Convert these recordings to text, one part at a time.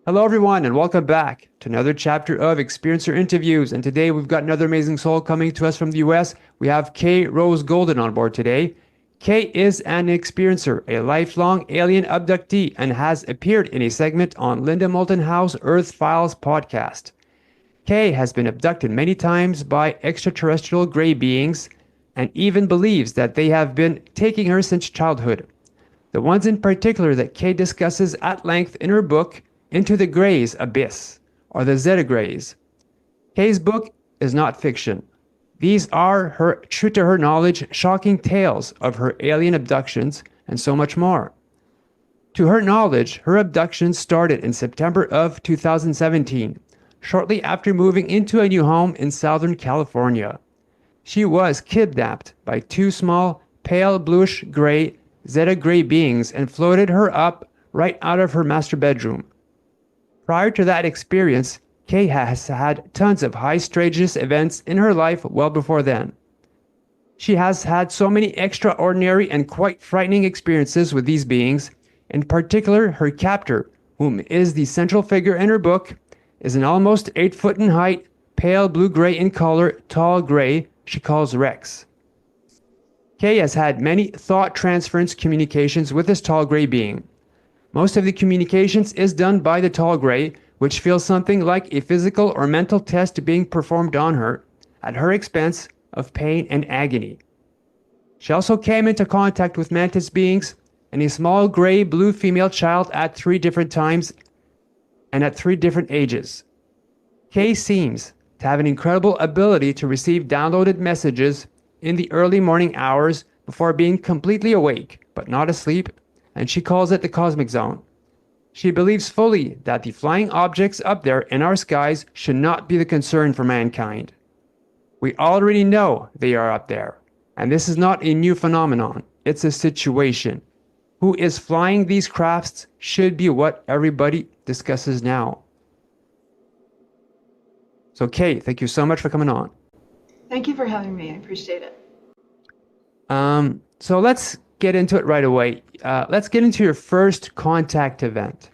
Hello, everyone, and welcome back to another chapter of Experiencer Interviews. And today we've got another amazing soul coming to us from the US. We have Kay Rose Golden on board today. Kay is an experiencer, a lifelong alien abductee, and has appeared in a segment on Linda Moulton Howe's Earthfiles podcast. Kay has been abducted many times by extraterrestrial gray beings and even believes that they have been taking her since childhood. The ones in particular that Kay discusses at length in her book, Into the Greys Abyss, are the Zeta Greys. Kay's book is not fiction. These are her, true to her knowledge, shocking tales of her alien abductions and so much more. To her knowledge, her abductions started in September of 2017, shortly after moving into a new home in Southern California. She was kidnapped by two small, pale bluish gray Zeta Grey beings and floated her up right out of her master bedroom. Prior to that experience, Kay has had tons of high strangeness events in her life well before then. She has had so many extraordinary and quite frightening experiences with these beings. In particular, her captor, whom is the central figure in her book, is an almost 8 foot in height, pale blue-gray in color, tall gray she calls Rex. Kay has had many thought transference communications with this tall gray being. Most of the communications is done by the tall gray, which feels something like a physical or mental test being performed on her, at her expense of pain and agony. She also came into contact with Mantis beings and a small gray-blue female child at 3 different times and at 3 different ages. Kay seems to have an incredible ability to receive downloaded messages in the early morning hours before being completely awake, but not asleep, and she calls it the cosmic zone. She believes fully that the flying objects up there in our skies should not be the concern for mankind. We already know they are up there, and this is not a new phenomenon, it's a situation. Who is flying these crafts should be what everybody discusses now. So Kay, thank you so much for coming on. Thank you for having me. I appreciate it. So let's get into it right away. Let's get into your first contact event.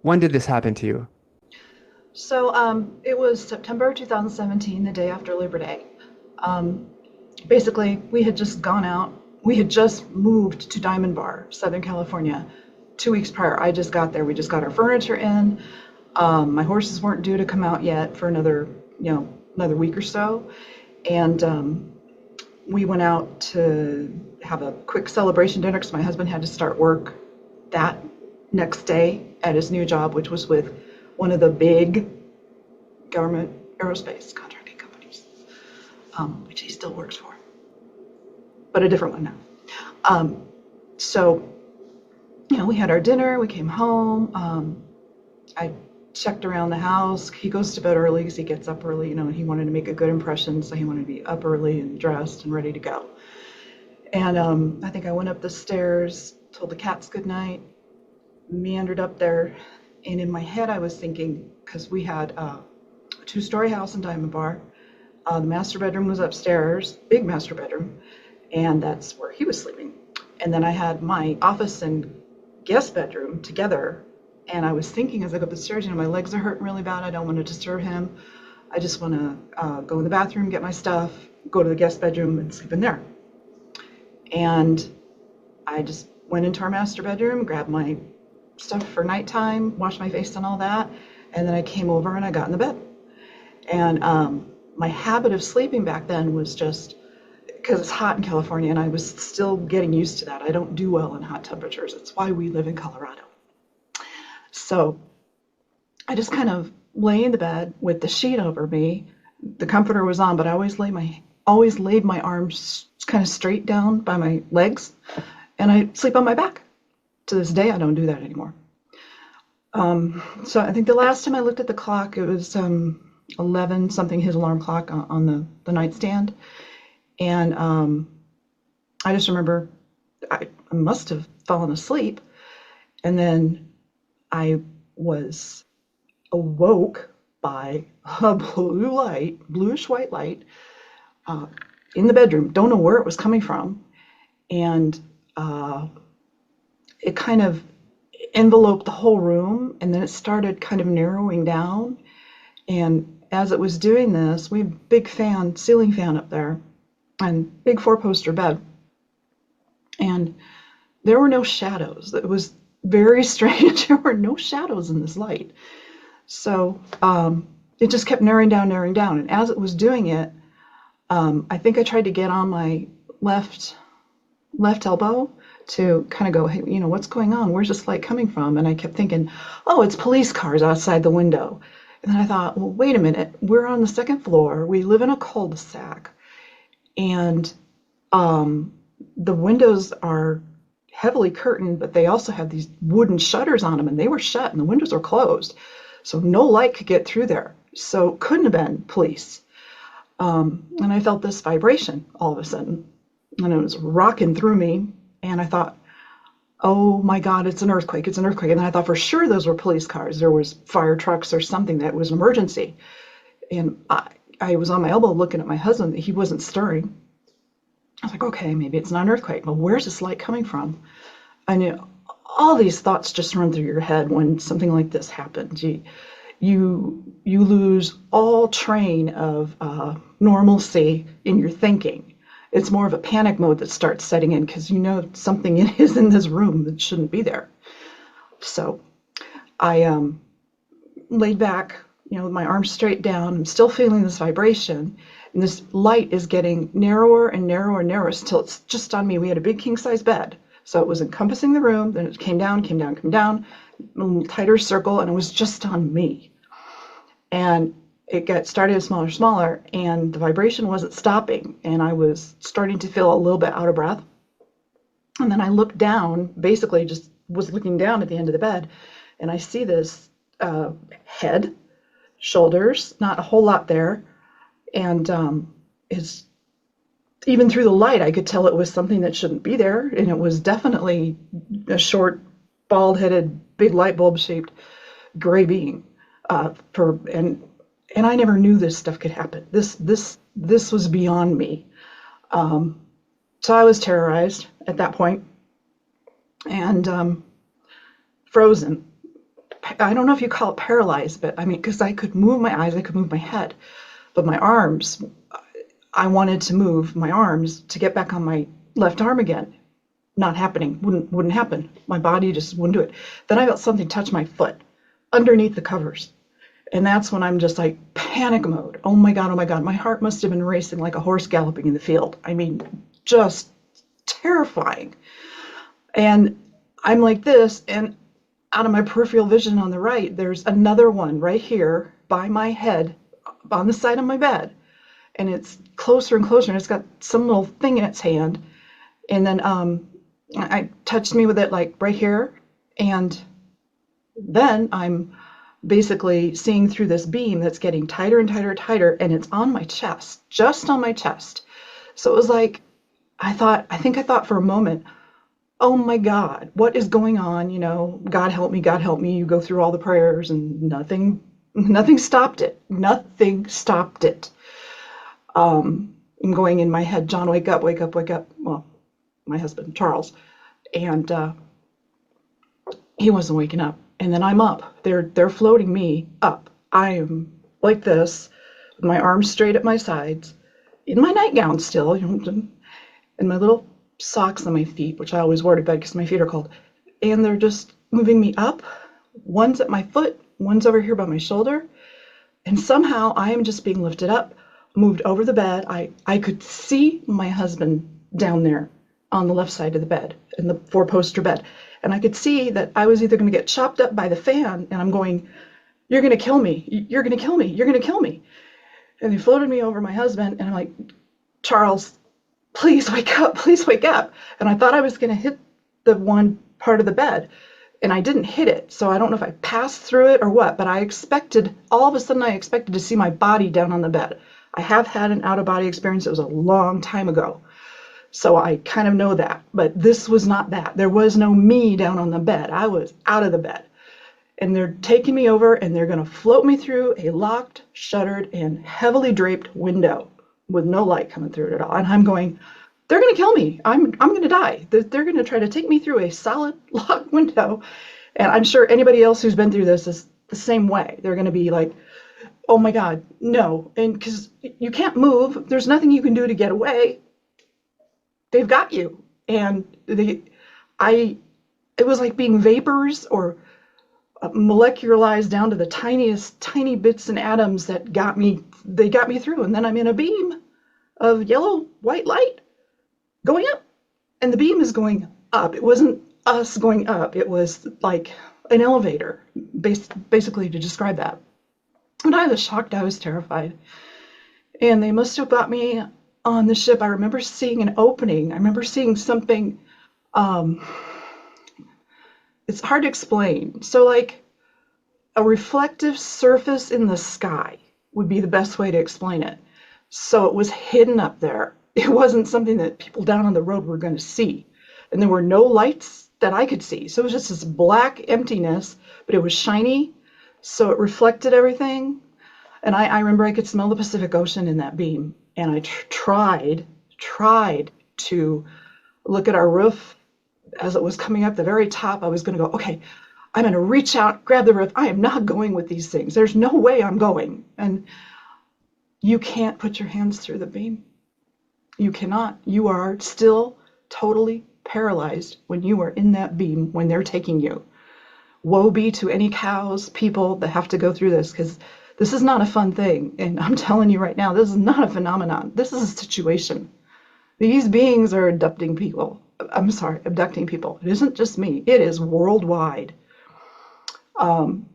When did this happen to you? So it was September 2017, the day after Labor Day. Basically, we had just gone out. We had just moved to Diamond Bar, Southern California, 2 weeks prior. I just got there. We just got our furniture in. My horses weren't due to come out yet for another week or so. And we went out to have a quick celebration dinner because my husband had to start work that next day at his new job, which was with one of the big government aerospace contracting companies, which he still works for, but a different one now. So, we had our dinner, we came home. I checked around the house. He goes to bed early because he gets up early, and he wanted to make a good impression, so he wanted to be up early and dressed and ready to go. And I think I went up the stairs, told the cats good night, meandered up there, and in my head I was thinking, because we had a 2-story house in Diamond Bar, the master bedroom was upstairs, big master bedroom, and that's where he was sleeping. And then I had my office and guest bedroom together. And I was thinking as I go up the stairs, my legs are hurting really bad. I don't want to disturb him. I just want to go in the bathroom, get my stuff, go to the guest bedroom and sleep in there. And I just went into our master bedroom, grabbed my stuff for nighttime, washed my face and all that. And then I came over and I got in the bed. And my habit of sleeping back then was just because it's hot in California, and I was still getting used to that. I don't do well in hot temperatures. It's why we live in Colorado. So I just kind of lay in the bed with the sheet over me. The comforter was on, but I always laid my arms kind of straight down by my legs, and I sleep on my back. To this day, I don't do that anymore. So I think the last time I looked at the clock, it was 11 something, his alarm clock on the nightstand, and I just remember I must have fallen asleep, and then I was awoke by a bluish white light in the bedroom. Don't know where it was coming from. And it kind of enveloped the whole room, and then it started kind of narrowing down. And as it was doing this, we have a big fan, ceiling fan up there, and big 4-poster bed. And there were no shadows. It was very strange. There were no shadows in this light. So it just kept narrowing down. And as it was doing it, I think I tried to get on my left elbow to kind of go, hey, what's going on? Where's this light coming from? And I kept thinking, oh, it's police cars outside the window. And then I thought, well, wait a minute. We're on the 2nd floor. We live in a cul-de-sac. And the windows are heavily curtained, but they also have these wooden shutters on them, and they were shut, and the windows were closed. So no light could get through there. So it couldn't have been police. And I felt this vibration all of a sudden, and it was rocking through me. And I thought, oh my God, it's an earthquake. And then I thought for sure those were police cars. There was fire trucks or something that was an emergency. And I was on my elbow looking at my husband. He wasn't stirring. I was like, okay, maybe it's not an earthquake. Well, where's this light coming from? I knew all these thoughts just run through your head when something like this happens. You lose all train of normalcy in your thinking. It's more of a panic mode that starts setting in because something is in this room that shouldn't be there. So I laid back, with my arms straight down. I'm still feeling this vibration, and this light is getting narrower and narrower and narrower until it's just on me. We had a big king-size bed, so it was encompassing the room. Then it came down, a little tighter circle, and it was just on me. And it started smaller, and the vibration wasn't stopping, and I was starting to feel a little bit out of breath. And then I looked down, basically just was looking down at the end of the bed, and I see this head, shoulders, not a whole lot there, and even through the light, I could tell it was something that shouldn't be there, and it was definitely a short, bald-headed, big light bulb-shaped gray being. And I never knew this stuff could happen. This was beyond me. So I was terrorized at that point and frozen. I don't know if you call it paralyzed, but because I could move my eyes, I could move my head, but my arms, I wanted to move my arms to get back on my left arm again. Not happening. Wouldn't happen. My body just wouldn't do it. Then I felt something touch my foot underneath the covers. And that's when I'm just like panic mode. Oh my God. My heart must have been racing like a horse galloping in the field. Just terrifying. And I'm like this, and out of my peripheral vision on the right, there's another one right here by my head on the side of my bed. And it's closer and closer, and it's got some little thing in its hand. And then I touched me with it like right here. And then I'm basically seeing through this beam that's getting tighter and tighter, and it's on my chest, just on my chest. So it was like, I think I thought for a moment, oh my God, what is going on? God help me. You go through all the prayers, and nothing stopped it. Nothing stopped it. I'm going in my head, John, wake up. Well, my husband, Charles. And he wasn't waking up. And then I'm up. They're floating me up. I am like this, with my arms straight at my sides, in my nightgown still, and my little socks on my feet, which I always wore to bed because my feet are cold. And they're just moving me up. One's at my foot, one's over here by my shoulder. And somehow I am just being lifted up, moved over the bed. I could see my husband down there on the left side of the bed, in the 4-poster bed. And I could see that I was either going to get chopped up by the fan, and I'm going, you're going to kill me. You're going to kill me. You're going to kill me. And they floated me over my husband, and I'm like, Charles, please wake up. Please wake up. And I thought I was going to hit the one part of the bed, and I didn't hit it. So I don't know if I passed through it or what, but all of a sudden I expected to see my body down on the bed. I have had an out-of-body experience. It was a long time ago. So I kind of know that, but this was not that. There was no me down on the bed. I was out of the bed. And they're taking me over, and they're going to float me through a locked, shuttered, and heavily draped window with no light coming through it at all. And I'm going, they're going to kill me. I'm going to die. They're going to try to take me through a solid locked window And I'm sure anybody else who's been through this is the same way. They're going to be like, oh my God, no. And because you can't move, there's nothing you can do to get away. They've got you. And it was like being vapors or molecularized down to the tiniest, tiny bits and atoms that got me through. And then I'm in a beam of yellow, white light going up. And the beam is going up. It wasn't us going up. It was like an elevator, basically to describe that. And I was shocked. I was terrified. And they must have got me on the ship. I remember seeing an opening. I remember seeing something. It's hard to explain. So like a reflective surface in the sky would be the best way to explain it. So it was hidden up there. It wasn't something that people down on the road were going to see. And there were no lights that I could see. So it was just this black emptiness, but it was shiny. So it reflected everything. And I remember I could smell the Pacific Ocean in that beam. And I tried to look at our roof as it was coming up the very top. I was going to go, okay, I'm going to reach out, grab the roof. I am not going with these things. There's no way I'm going. And you can't put your hands through the beam. You cannot. You are still totally paralyzed when you are in that beam, when they're taking you. Woe be to any cows, people that have to go through this, because this is not a fun thing. And I'm telling you right now, this is not a phenomenon. This is a situation. These beings are abducting people. It isn't just me. It is worldwide.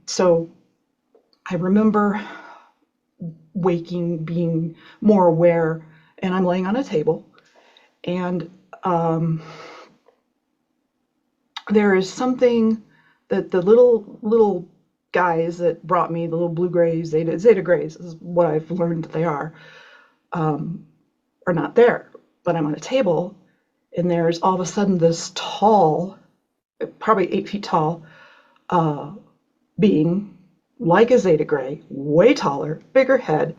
So I remember waking, being more aware, and I'm laying on a table, and there is something that the little guys that brought me, the little blue grays, Zeta Greys, is what I've learned that they are not there. But I'm on a table, and there's all of a sudden this tall, probably 8 feet tall, being like a Zeta Grey, way taller, bigger head,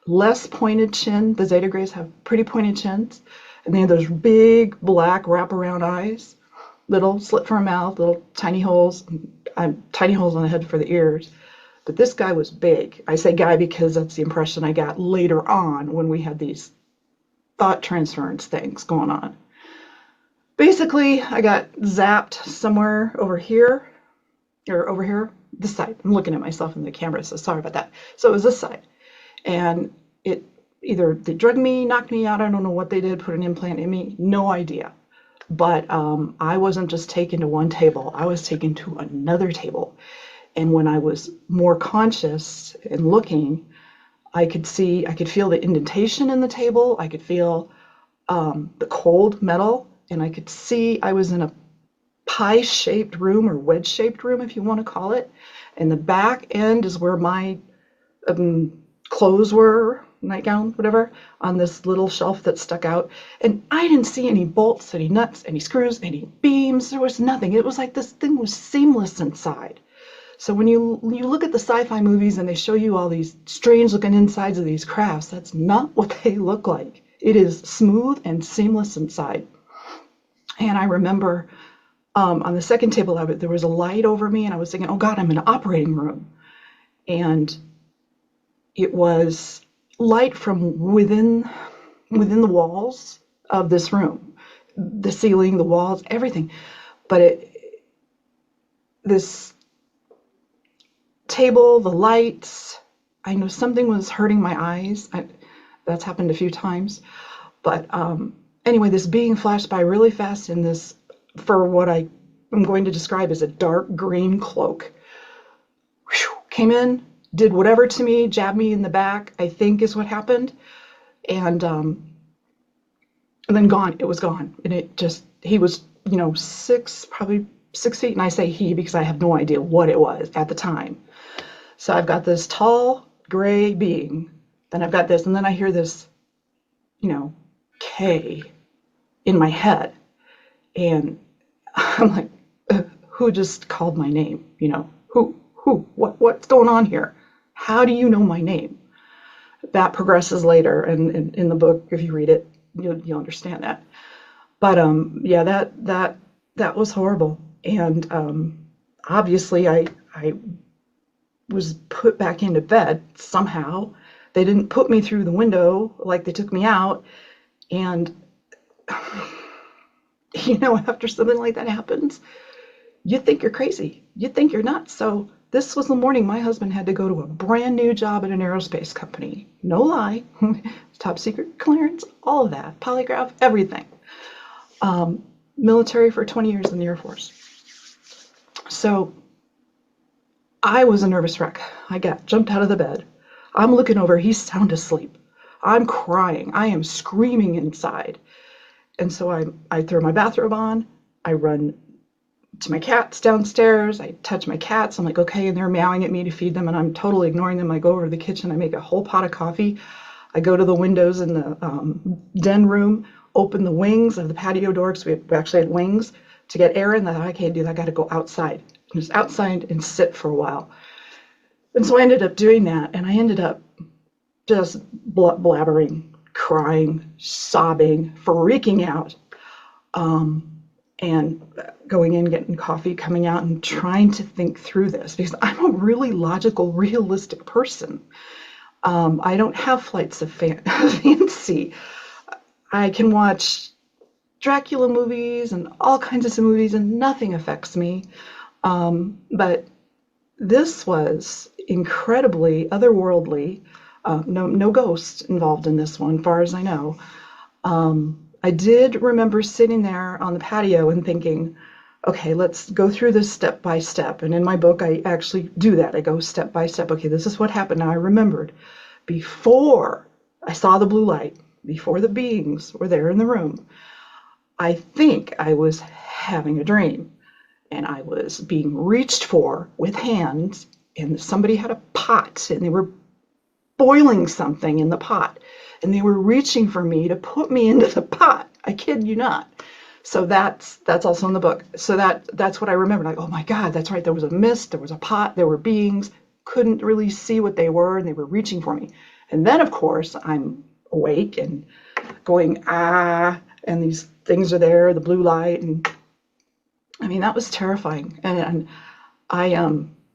less pointed chin. The Zeta Greys have pretty pointed chins, and they have those big black wraparound eyes, little slit for a mouth, little tiny holes on the head for the ears. But this guy was big. I say guy because that's the impression I got later on when we had these thought transference things going on. Basically, I got zapped somewhere over here, this side. I'm looking at myself in the camera, so sorry about that. So it was this side. And either they drugged me, knocked me out, I don't know what they did, put an implant in me, no idea. But I wasn't just taken to one table, I was taken to another table. And when I was more conscious and looking, I could feel the indentation in the table, I could feel the cold metal, and I could see I was in a pie-shaped room or wedge-shaped room, if you want to call it. And the back end is where my clothes were, nightgown, whatever, on this little shelf that stuck out. And I didn't see any bolts, any nuts, any screws, any beams. There was nothing. It was like this thing was seamless inside. So when you look at the sci-fi movies and they show you all these strange-looking insides of these crafts, that's not what they look like. It is smooth and seamless inside. And I remember on the second table, there was a light over me, and I was thinking, oh God, I'm in an operating room. And it was light from within the walls of this room, the ceiling, the walls, everything. But this table, the lights, I know something was hurting my eyes. That's happened a few times. But anyway, this being flashed by really fast in this, for what I am going to describe as a dark green cloak. Whew, came in, did whatever to me, jabbed me in the back, I think is what happened. And then gone. It was gone. And he was, probably 6 feet. And I say he because I have no idea what it was at the time. So I've got this tall gray being. Then I've got this, and then I hear this, K in my head. And I'm like, who just called my name? What's going on here? How do you know my name? That progresses later, and in the book, if you read it, you'll understand that. But yeah, that was horrible. And obviously I was put back into bed somehow. They didn't put me through the window like they took me out. And, after something like that happens, you think you're crazy. You think you're nuts. So this was the morning my husband had to go to a brand new job at an aerospace company. No lie. Top secret clearance, all of that. Polygraph, everything. Military for 20 years in the Air Force. So I was a nervous wreck. I jumped out of the bed. I'm looking over. He's sound asleep. I'm crying. I am screaming inside. And so I throw my bathrobe on. I run to my cats downstairs. I touch my cats. I'm like, okay, and they're meowing at me to feed them, and I'm totally ignoring them. I go over to the kitchen. I make a whole pot of coffee. I go to the windows in the den room, open the wings of the patio door, because we actually had wings, to get air in. That I can't do that. I got to go outside. Just outside and sit for a while. And so I ended up doing that, and I ended up just blabbering, crying, sobbing, freaking out, and going in, getting coffee, coming out, and trying to think through this, because I'm a really logical, realistic person. I don't have flights of fancy. I can watch Dracula movies and all kinds of movies, and nothing affects me. But this was incredibly otherworldly. No ghosts involved in this one, far as I know. I did remember sitting there on the patio and thinking, okay, let's go through this step by step. And in my book, I actually do that. I go step by step. Okay, this is what happened. Now I remembered before I saw the blue light, before the beings were there in the room, I think I was having a dream, and I was being reached for with hands, and somebody had a pot, and they were boiling something in the pot, and they were reaching for me to put me into the pot. I kid you not. So that's also in the book. So that's what I remember. Like, oh my God, that's right. There was a mist, there was a pot, there were beings, couldn't really see what they were, and they were reaching for me. And then, of course, I'm awake and going, and these things are there, the blue light, and I mean, that was terrifying. And I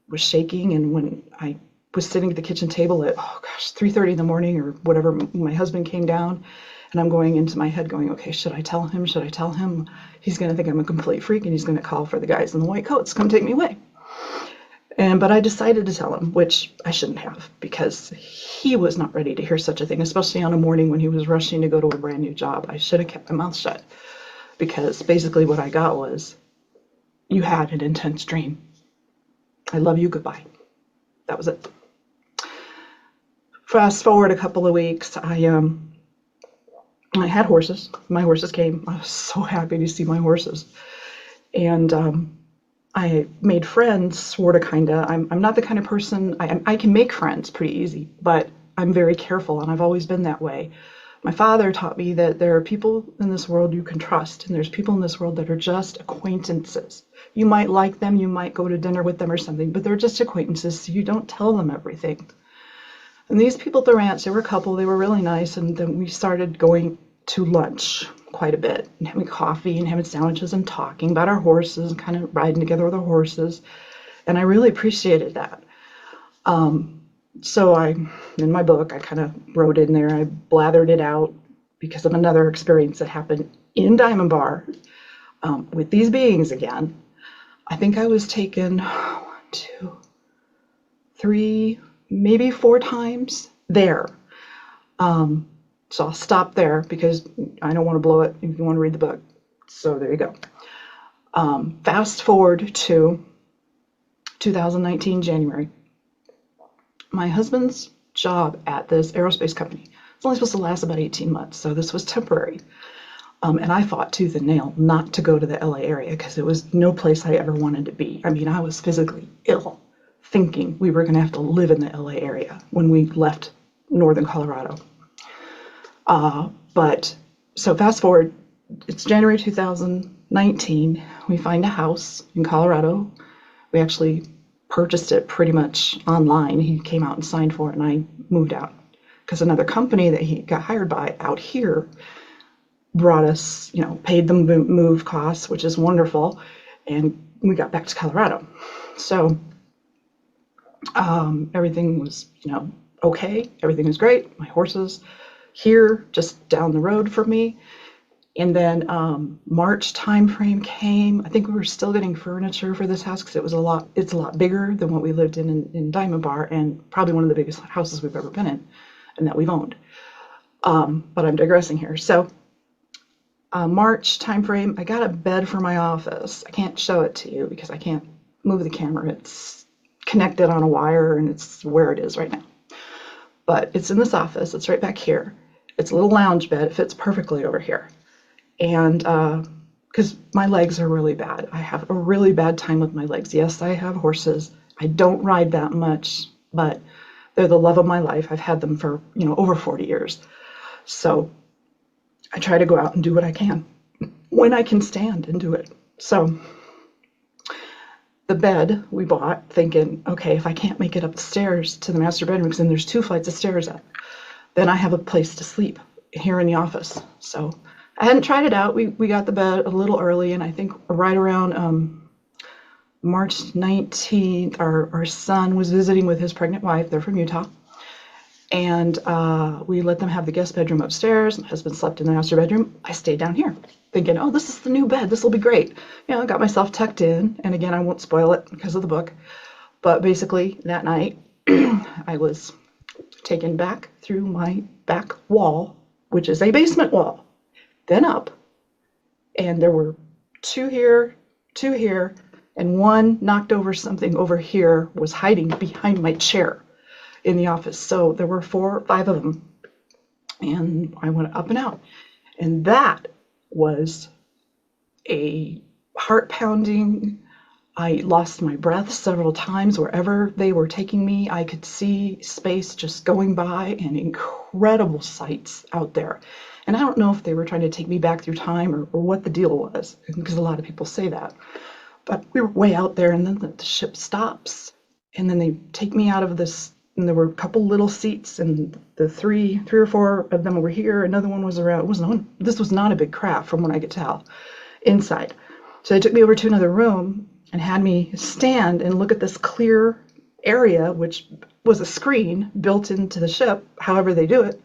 was shaking, and when I was sitting at the kitchen table at, 3:30 in the morning or whatever, my husband came down, and I'm going into my head going, okay, should I tell him? Should I tell him? He's going to think I'm a complete freak, and he's going to call for the guys in the white coats, come take me away. But I decided to tell him, which I shouldn't have, because he was not ready to hear such a thing, especially on a morning when he was rushing to go to a brand new job. I should have kept my mouth shut, because basically what I got was, you had an intense dream. I love you, goodbye. That was it. Fast forward a couple of weeks, I had horses. My horses came. I was so happy to see my horses. And I made friends, sort of, kind of. I'm not the kind of person, I can make friends pretty easy, but I'm very careful, and I've always been that way. My father taught me that there are people in this world you can trust, and there's people in this world that are just acquaintances. You might like them, you might go to dinner with them or something, but they're just acquaintances, so you don't tell them everything. And these people at the ranch, they were a couple, they were really nice, and then we started going to lunch quite a bit, and having coffee and having sandwiches and talking about our horses and kind of riding together with our horses. And I really appreciated that. So in my book, I kind of wrote in there, I blathered it out because of another experience that happened in Diamond Bar with these beings again. I think I was taken 1, 2, 3, maybe 4 times there. So I'll stop there because I don't want to blow it if you want to read the book. So there you go. Fast forward to 2019, January. My husband's job at this aerospace company was only supposed to last about 18 months, so this was temporary. And I fought tooth and nail not to go to the LA area because it was no place I ever wanted to be. I mean, I was physically ill thinking we were going to have to live in the LA area when we left northern Colorado. But so fast forward, it's January 2019. We find a house in Colorado. We actually purchased it pretty much online. He came out and signed for it, and I moved out because another company that he got hired by out here brought us, paid the move costs, which is wonderful, and we got back to Colorado. So everything was, okay. Everything was great. My horses here, just down the road from me. And then March timeframe came. I think we were still getting furniture for this house because it's a lot bigger than what we lived in Diamond Bar, and probably one of the biggest houses we've ever been in and that we've owned. But I'm digressing here. So March timeframe, I got a bed for my office. I can't show it to you because I can't move the camera. It's connected on a wire and it's where it is right now. But it's in this office. It's right back here. It's a little lounge bed. It fits perfectly over here. And because my legs are really bad. I have a really bad time with my legs. Yes, I have horses. I don't ride that much, but they're the love of my life. I've had them for, over 40 years. So I try to go out and do what I can when I can stand and do it. So the bed we bought thinking, okay, if I can't make it up the stairs to the master bedroom, because then there's 2 flights of stairs up, then I have a place to sleep here in the office. So I hadn't tried it out. We got the bed a little early, and I think right around March 19th, our son was visiting with his pregnant wife. They're from Utah. And we let them have the guest bedroom upstairs. My husband slept in the master bedroom. I stayed down here thinking, oh, this is the new bed. This will be great. I got myself tucked in. And again, I won't spoil it because of the book. But basically, that night, I was taken back through my back wall, which is a basement wall, then up. And there were 2 here, 2 here, and one knocked over something over here was hiding behind my chair in the office. So there were 4 or 5 of them, and I went up and out. And that was a heart-pounding, I lost my breath several times. Wherever they were taking me, I could see space just going by and incredible sights out there. And I don't know if they were trying to take me back through time or what the deal was, because a lot of people say that. But we were way out there, and then the ship stops, and then they take me out of this, and there were a couple little seats, and the three or four of them were here. Another one was around. This was not a big craft from what I could tell inside. So they took me over to another room and had me stand and look at this clear area, which was a screen built into the ship, however they do it.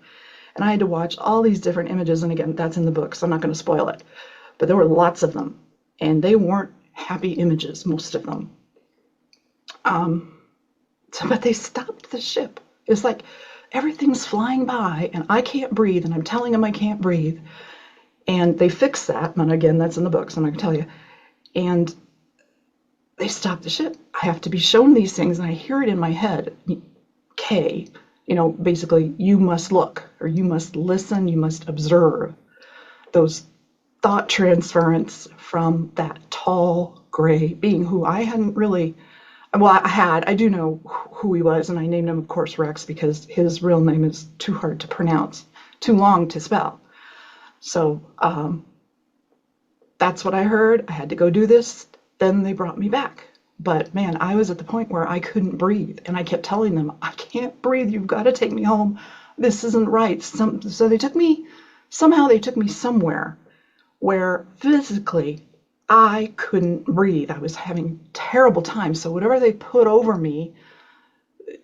And I had to watch all these different images. And again, that's in the book, so I'm not going to spoil it. But there were lots of them, and they weren't happy images, most of them. But they stopped the ship. It's like everything's flying by, and I can't breathe, and I'm telling them I can't breathe. And they fixed that, and again, that's in the book, so I'm not going to tell you. And they stopped the ship. I have to be shown these things, and I hear it in my head. K, basically, you must look, or you must listen, you must observe. Those thought transference from that tall, gray being who I hadn't really, I do know who he was, and I named him, of course, Rex, because his real name is too hard to pronounce, too long to spell. So that's what I heard. I had to go do this. Then they brought me back. But man, I was at the point where I couldn't breathe, and I kept telling them, I can't breathe. You've got to take me home. This isn't right. So they took me somewhere where physically I couldn't breathe. I was having terrible time. So whatever they put over me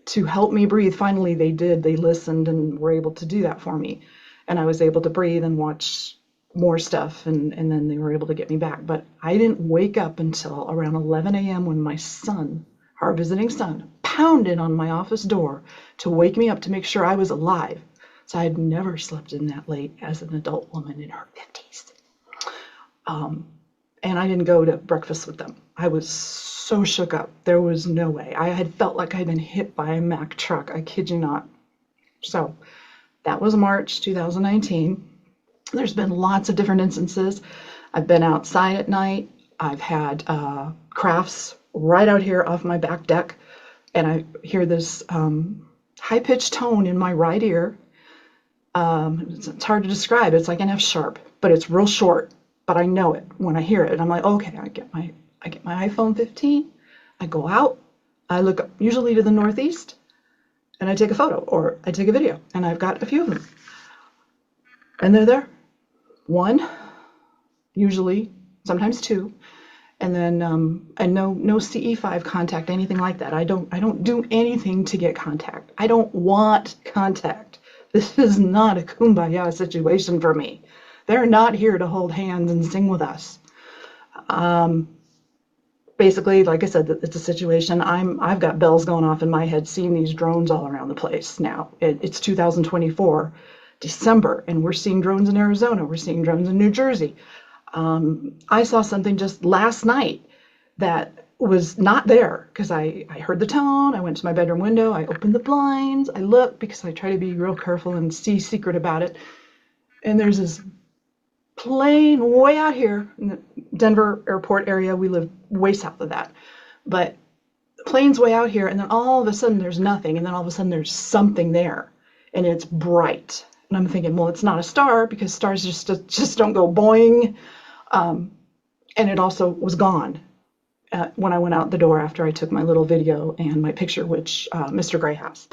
to help me breathe, finally they did. They listened and were able to do that for me. And I was able to breathe and watch more stuff, and then they were able to get me back. But I didn't wake up until around 11 a.m. when my son, our visiting son, pounded on my office door to wake me up to make sure I was alive. So I had never slept in that late as an adult woman in her 50s. And I didn't go to breakfast with them. I was so shook up. There was no way. I had felt like I'd been hit by a Mack truck. I kid you not. So that was March 2019. There's been lots of different instances. I've been outside at night. I've had crafts right out here off my back deck, and I hear this high-pitched tone in my right ear. It's hard to describe. It's like an F sharp, but it's real short. But I know it when I hear it. And I'm like, okay, I get my iPhone 15. I go out. I look up, usually to the northeast, and I take a photo or I take a video. And I've got a few of them, and they're there. One, usually, sometimes 2, And then and no CE5 contact, anything like that. I don't do anything to get contact. I don't want contact. This is not a kumbaya situation for me. They're not here to hold hands and sing with us. Basically, like I said, it's a situation. I've got bells going off in my head seeing these drones all around the place now. It's 2024, December, and we're seeing drones in Arizona. We're seeing drones in New Jersey. I saw something just last night that was not there because I heard the tone. I went to my bedroom window. I opened the blinds. I looked because I try to be real careful and see secret about it. And there's this plane way out here in the Denver airport area. We live way south of that. But the plane's way out here, and then all of a sudden there's nothing, and then all of a sudden there's something there, and it's bright. And I'm thinking, well, it's not a star because stars just don't go boing. And it also was gone when I went out the door after I took my little video and my picture, which Mr. Gray has.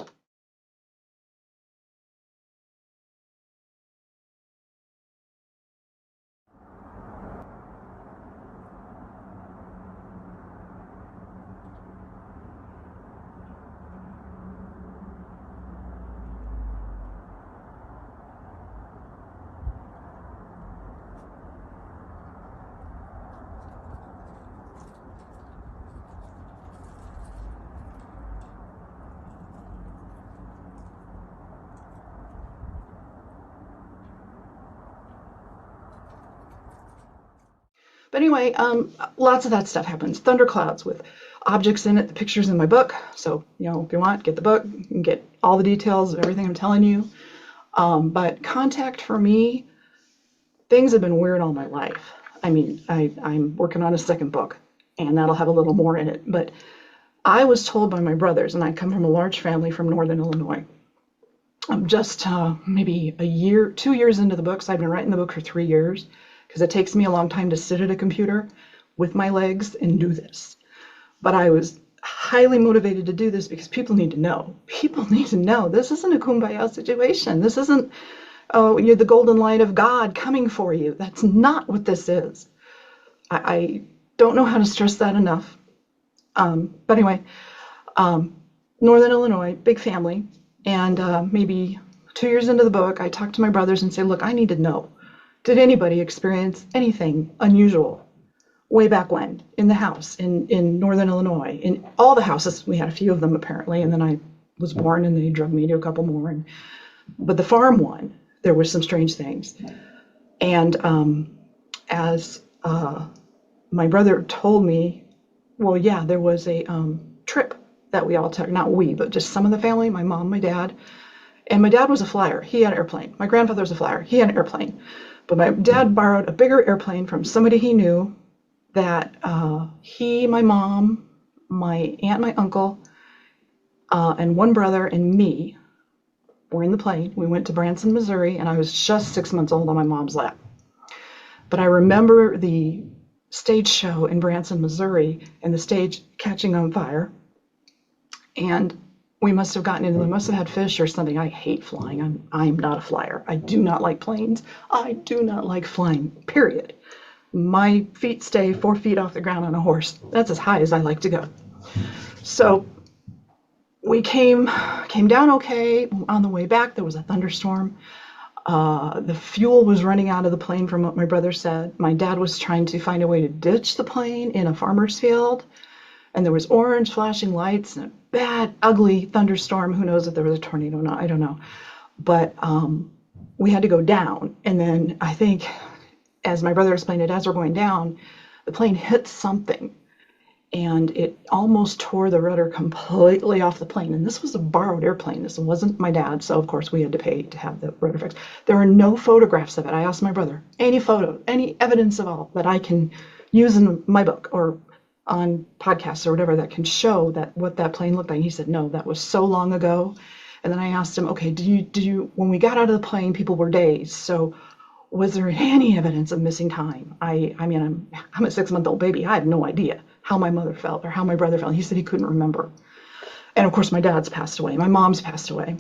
But anyway, lots of that stuff happens. Thunderclouds with objects in it. The picture's in my book. So, if you want, get the book. You can get all the details of everything I'm telling you. But contact for me, things have been weird all my life. I mean, I'm working on a second book, and that'll have a little more in it. But I was told by my brothers, and I come from a large family from Northern Illinois. I'm just maybe 2 years into the book. So I've been writing the book for 3 years. Because it takes me a long time to sit at a computer with my legs and do this. But I was highly motivated to do this because people need to know. People need to know this isn't a kumbaya situation. This isn't, oh, you're the golden light of God coming for you. That's not what this is. I don't know how to stress that enough. But anyway, Northern Illinois, big family. And maybe 2 years into the book, I talked to my brothers and said, look, I need to know. Did anybody experience anything unusual way back when in the house in Northern Illinois? In all the houses, we had a few of them apparently, and then I was born and they drugged me to a couple more. But the farm one, there were some strange things. And as my brother told me, well, yeah, there was a trip that we all took, not we, but just some of the family, my mom, my dad. And my dad was a flyer. He had an airplane. My grandfather was a flyer. He had an airplane. But my dad borrowed a bigger airplane from somebody he knew that he, my mom, my aunt, my uncle, and one brother and me were in the plane. We went to Branson, Missouri, and I was just 6 months old on my mom's lap. But I remember the stage show in Branson, Missouri, and the stage catching on fire. And we must have gotten into, we must have had fish or something. I hate flying. I'm not a flyer. I do not like planes. I do not like flying, period. My feet stay 4 feet off the ground on a horse. That's as high as I like to go. So we came down okay. On the way back, there was a thunderstorm. The fuel was running out of the plane from what my brother said. My dad was trying to find a way to ditch the plane in a farmer's field. And there was orange flashing lights and a bad, ugly thunderstorm. Who knows if there was a tornado or not? I don't know. But we had to go down. And then I think, as my brother explained it, as we're going down, the plane hit something. And it almost tore the rudder completely off the plane. And this was a borrowed airplane. This wasn't my dad's. So, of course, we had to pay to have the rudder fixed. There are no photographs of it. I asked my brother, any photo, any evidence at all that I can use in my book or on podcasts or whatever that can show that what that plane looked like. He said, no, that was so long ago. And then I asked him, okay, did you, when we got out of the plane, people were dazed. So was there any evidence of missing time? I mean, I'm a 6-month-old baby. I have no idea how my mother felt or how my brother felt. He said he couldn't remember. And of course, my dad's passed away. My mom's passed away.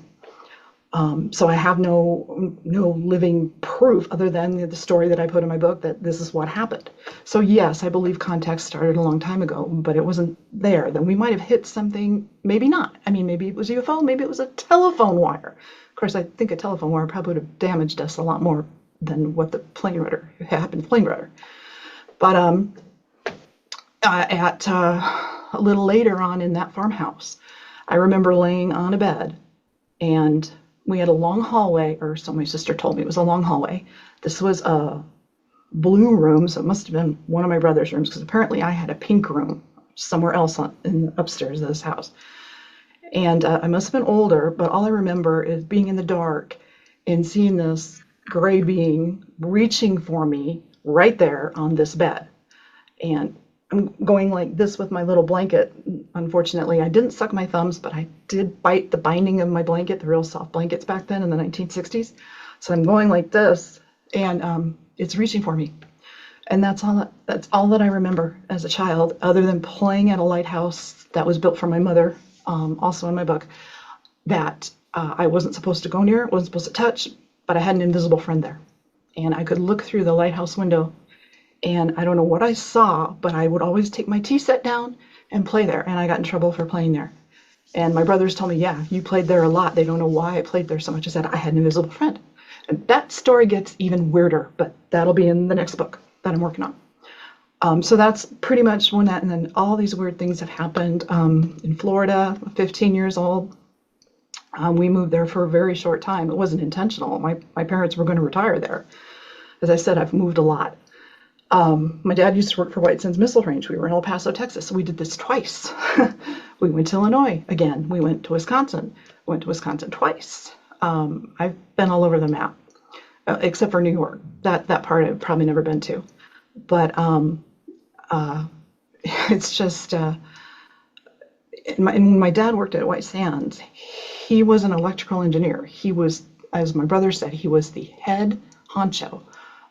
So I have no living proof other than the story that I put in my book that this is what happened. So yes, I believe contact started a long time ago, but it wasn't there. Then we might have hit something, maybe not. I mean, maybe it was a UFO, maybe it was a telephone wire. Of course, I think a telephone wire probably would have damaged us a lot more than what the plane rudder happened to the plane rudder. But at a little later on in that farmhouse, I remember laying on a bed, and we had a long hallway, or so my sister told me it was a long hallway. This was a blue room, so it must have been one of my brother's rooms, because apparently I had a pink room somewhere else in upstairs of this house. And I must have been older, but all I remember is being in the dark and seeing this gray being reaching for me right there on this bed. And I'm going like this with my little blanket. Unfortunately, I didn't suck my thumbs, but I did bite the binding of my blanket, the real soft blankets back then in the 1960s. So I'm going like this, and it's reaching for me. And that's all that I remember as a child, other than playing at a lighthouse that was built for my mother, also in my book, that I wasn't supposed to go near, wasn't supposed to touch, but I had an invisible friend there. And I could look through the lighthouse window, and I don't know what I saw, but I would always take my tea set down and play there, and I got in trouble for playing there. And my brothers told me, yeah, you played there a lot. They don't know why I played there so much. I said I had an invisible friend. And that story gets even weirder, but that'll be in the next book that I'm working on. So that's pretty much when that, and then all these weird things have happened. In Florida, 15 years old, we moved there for a very short time. It wasn't intentional. My parents were going to retire there. As I said, I've moved a lot. My dad used to work for White Sands Missile Range. We were in El Paso, Texas, so we did this twice. We went to Illinois again. We went to Wisconsin. Went to Wisconsin twice. I've been all over the map, except for New York. That part I've probably never been to. But it's just, when my dad worked at White Sands, he was an electrical engineer. He was, as my brother said, he was the head honcho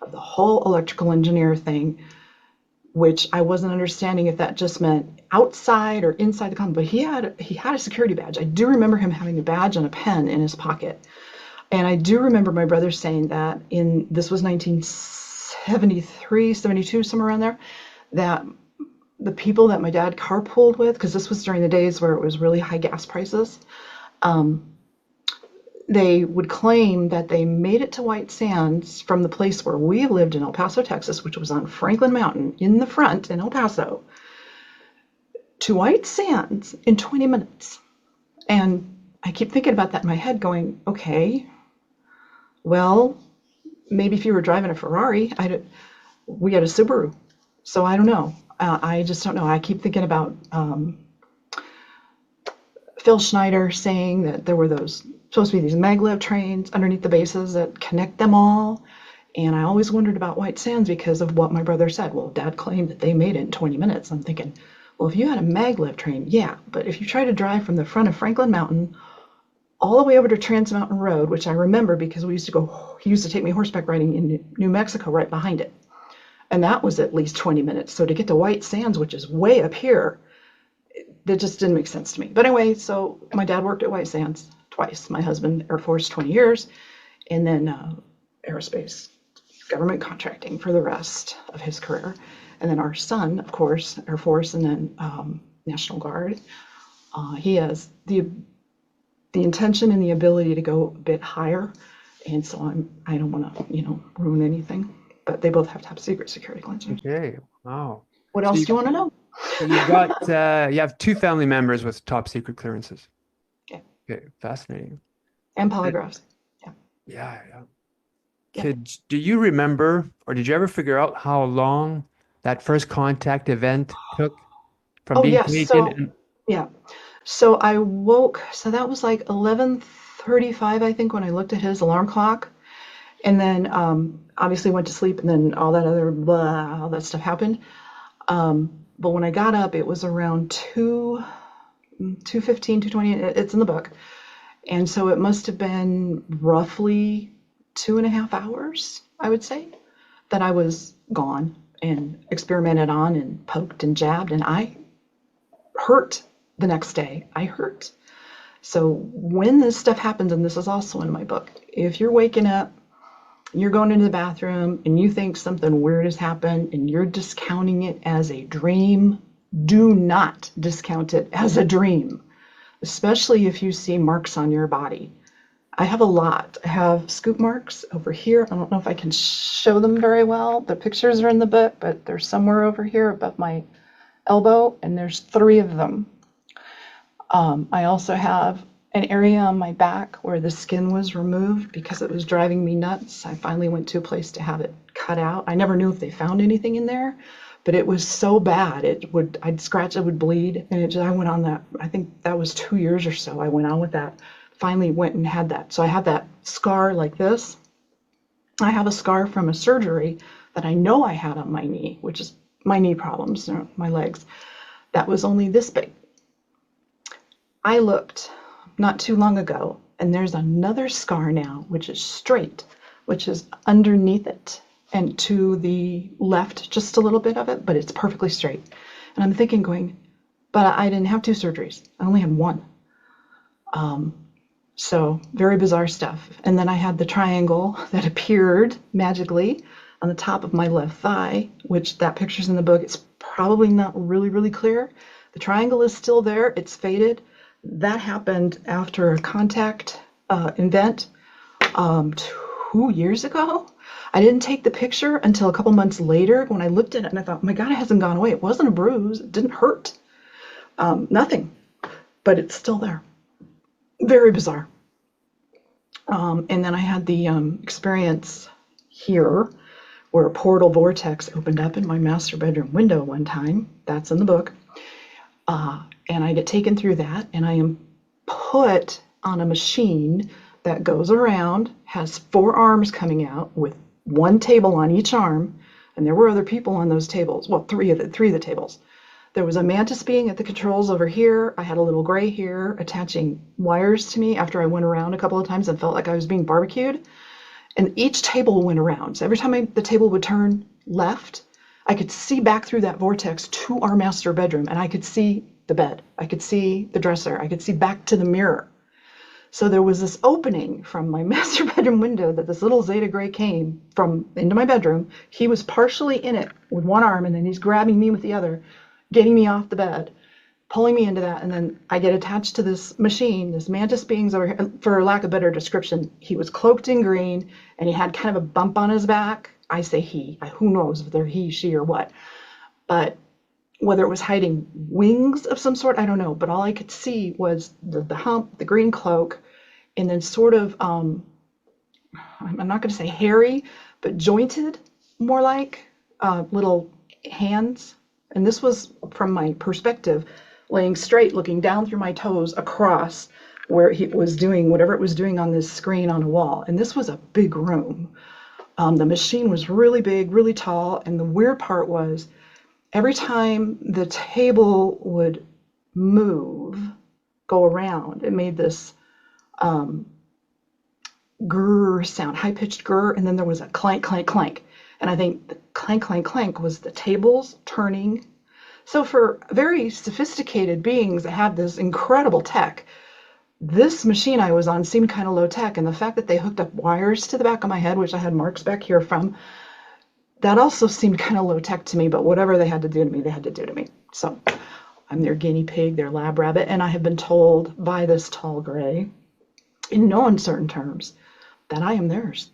of the whole electrical engineer thing, which I wasn't understanding if that just meant outside or inside the company. But he had a security badge. I do remember him having a badge and a pen in his pocket. And I do remember my brother saying that this was 1973, 72, somewhere around there, that the people that my dad carpooled with, because this was during the days where it was really high gas prices, they would claim that they made it to White Sands from the place where we lived in El Paso, Texas, which was on Franklin Mountain in the front in El Paso, to White Sands in 20 minutes. And I keep thinking about that in my head going, okay, well, maybe if you were driving a Ferrari, we had a Subaru. So I don't know. I just don't know. I keep thinking about Phil Schneider saying that there were supposed to be these maglev trains underneath the bases that connect them all. And I always wondered about White Sands because of what my brother said. Well, Dad claimed that they made it in 20 minutes. I'm thinking, well, if you had a maglev train, yeah. But if you try to drive from the front of Franklin Mountain all the way over to Trans Mountain Road, which I remember because he used to take me horseback riding in New Mexico right behind it. And that was at least 20 minutes. So to get to White Sands, which is way up here, that just didn't make sense to me. But anyway, so my dad worked at White Sands twice. My husband, Air Force, 20 years, and then aerospace, government contracting for the rest of his career. And then our son, of course, Air Force, and then National Guard. He has the intention and the ability to go a bit higher. And so I don't want to, ruin anything. But they both have top secret security clearances. Okay. Wow. What else do you want to know? You have two family members with top secret clearances. Yeah. Okay. Fascinating. And polygraphs. Yeah. Do you remember, or did you ever figure out how long that first contact event took from being taken? So I woke, so that was like 11:35, I think, when I looked at his alarm clock. And then obviously went to sleep, and then all that stuff happened. But when I got up, it was around 2:15, 2:20. It's in the book. And so it must have been roughly 2.5 hours, I would say, that I was gone and experimented on and poked and jabbed. And I hurt the next day. I hurt. So when this stuff happens, and this is also in my book, if you're waking up, you're going into the bathroom and you think something weird has happened and you're discounting it as a dream, do not discount it as a dream, especially if you see marks on your body. I have a lot. I have scoop marks over here. I don't know if I can show them very well. The pictures are in the book, but they're somewhere over here above my elbow, and there's 3 of them. I also have an area on my back where the skin was removed because it was driving me nuts. I finally went to a place to have it cut out. I never knew if they found anything in there, but it was so bad. I'd scratch, it would bleed, and I went on that. I think that was 2 years or so. I went on with that. Finally went and had that. So I have that scar like this. I have a scar from a surgery that I know I had on my knee, which is my knee problems, my legs. That was only this big. I looked not too long ago, and there's another scar now, which is straight, which is underneath it and to the left, just a little bit of it, but it's perfectly straight. And I'm thinking, but I didn't have 2 surgeries. I only had 1. So very bizarre stuff. And then I had the triangle that appeared magically on the top of my left thigh, which that picture's in the book. It's probably not really, really clear. The triangle is still there. It's faded. That happened after a contact event 2 years ago. I didn't take the picture until a couple months later when I looked at it and I thought, my God, it hasn't gone away. It wasn't a bruise. It didn't hurt. Nothing. But it's still there. Very bizarre. And then I had the experience here where a portal vortex opened up in my master bedroom window one time. That's in the book. And I get taken through that, and I am put on a machine that goes around, has 4 arms coming out with 1 table on each arm, and there were other people on those tables. Well, three of the tables. There was a Mantis being at the controls over here. I had a little gray here attaching wires to me after I went around a couple of times and felt like I was being barbecued. And each table went around. So every time the table would turn left, I could see back through that vortex to our master bedroom, and I could see the bed. I could see the dresser. I could see back to the mirror. So there was this opening from my master bedroom window that this little Zeta Grey came from into my bedroom. He was partially in it with 1 arm, and then he's grabbing me with the other, getting me off the bed, pulling me into that, and then I get attached to this machine, this Mantis being's over here. For lack of a better description, he was cloaked in green, and he had kind of a bump on his back. I say he. Who knows if they're he, she, or what. But whether it was hiding wings of some sort, I don't know. But all I could see was the hump, the green cloak, and then sort of, I'm not going to say hairy, but jointed, more like little hands. And this was from my perspective, laying straight, looking down through my toes across where he was doing whatever it was doing on this screen on a wall. And this was a big room. The machine was really big, really tall. And the weird part was every time the table would move, go around, it made this grrr sound, high-pitched grrr, and then there was a clank, clank, clank. And I think the clank, clank, clank was the tables turning. So for very sophisticated beings that had this incredible tech, this machine I was on seemed kind of low tech. And the fact that they hooked up wires to the back of my head, which I had marks back here from, that also seemed kind of low tech to me. But whatever they had to do to me, they had to do to me. So I'm their guinea pig, their lab rabbit. And I have been told by this tall gray, in no uncertain terms, that I am theirs.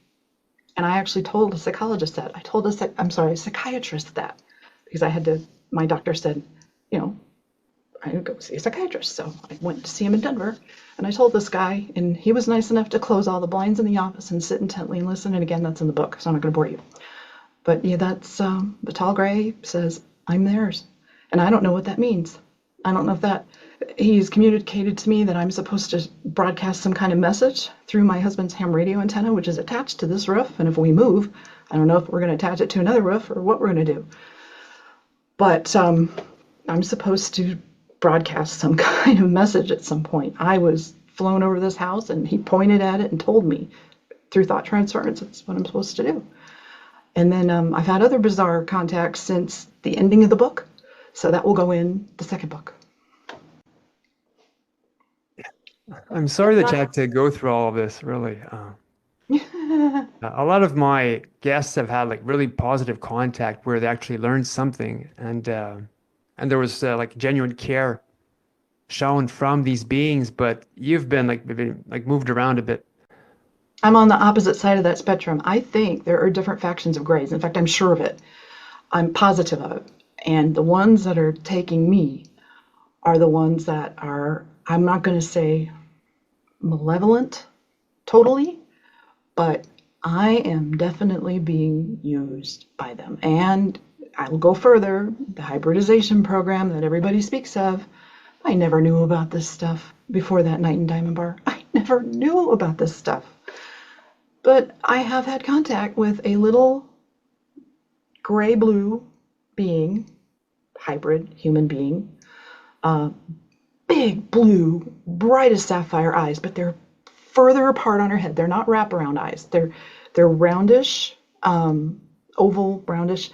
And I actually told a psychologist that. A psychiatrist that. Because my doctor said, I would go see a psychiatrist. So I went to see him in Denver. And I told this guy, and he was nice enough to close all the blinds in the office and sit intently and listen. And again, that's in the book, so I'm not going to bore you. But yeah, that's, the tall gray says, I'm theirs. And I don't know what that means. I don't know if he's communicated to me that I'm supposed to broadcast some kind of message through my husband's ham radio antenna, which is attached to this roof. And if we move, I don't know if we're going to attach it to another roof or what we're going to do. But I'm supposed to broadcast some kind of message at some point. I was flown over this house, and he pointed at it and told me through thought transference that's what I'm supposed to do. And then I've had other bizarre contacts since the ending of the book. So that will go in the second book. I'm sorry that And you had to go through all of this, really. A lot of my guests have had like really positive contact where they actually learned something, and there was like genuine care shown from these beings. But you've been like maybe like moved around a bit. I'm on the opposite side of that spectrum. I think there are different factions of Greys. In fact, I'm sure of it. I'm positive of it. And the ones that are taking me are the ones that are, I'm not going to say malevolent totally, but I am definitely being used by them. And I'll go further. The hybridization program that everybody speaks of, I never knew about this stuff before that night in Diamond Bar. I never knew about this stuff. But I have had contact with a little gray-blue being, hybrid human being, big blue, bright as sapphire eyes, but they're further apart on her head. They're not wraparound eyes. They're roundish, oval, roundish,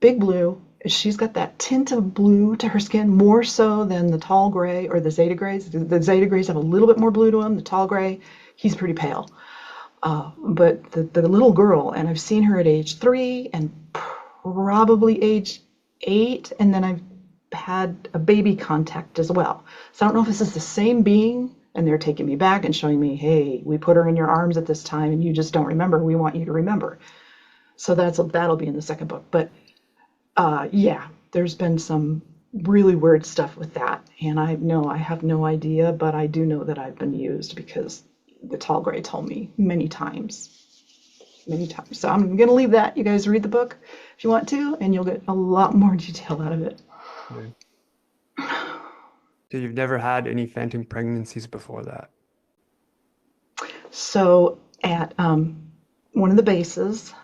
big blue. She's got that tint of blue to her skin, more so than the tall gray or the Zeta Greys. The Zeta Greys have a little bit more blue to them. The tall gray, he's pretty pale. But the little girl, and I've seen her at age 3 and probably age 8, and then I've had a baby contact as well. So I don't know if this is the same being, and they're taking me back and showing me, hey, we put her in your arms at this time, and you just don't remember. We want you to remember. So that'll be in the second book. But yeah, there's been some really weird stuff with that, and I have no idea, but I do know that I've been used because the tall gray told me many times. So I'm going to leave that. You guys read the book if you want to, and you'll get a lot more detail out of it. Yeah. So you've never had any phantom pregnancies before that? So at one of the bases,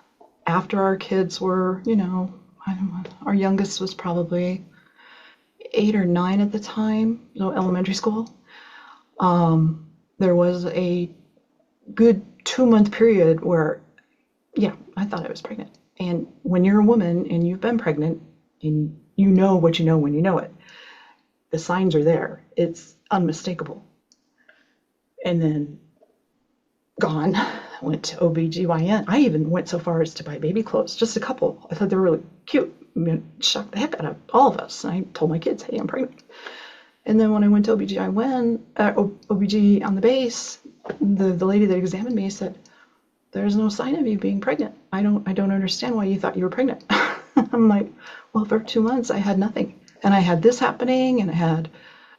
after our kids were, I don't know, our youngest was probably 8 or 9 at the time, elementary school. There was a good 2-month period where, yeah, I thought I was pregnant. And when you're a woman and you've been pregnant and you know what you know when you know it, the signs are there. It's unmistakable. And then gone. Went to OBGYN. I even went so far as to buy baby clothes, just a couple. I thought they were really cute. I mean, it shocked the heck out of all of us. I told my kids, hey, I'm pregnant. And then when I went to OBG on the base, the lady that examined me said, there's no sign of you being pregnant. I don't understand why you thought you were pregnant. I'm like, well, for 2 months I had nothing. And I had this happening and I had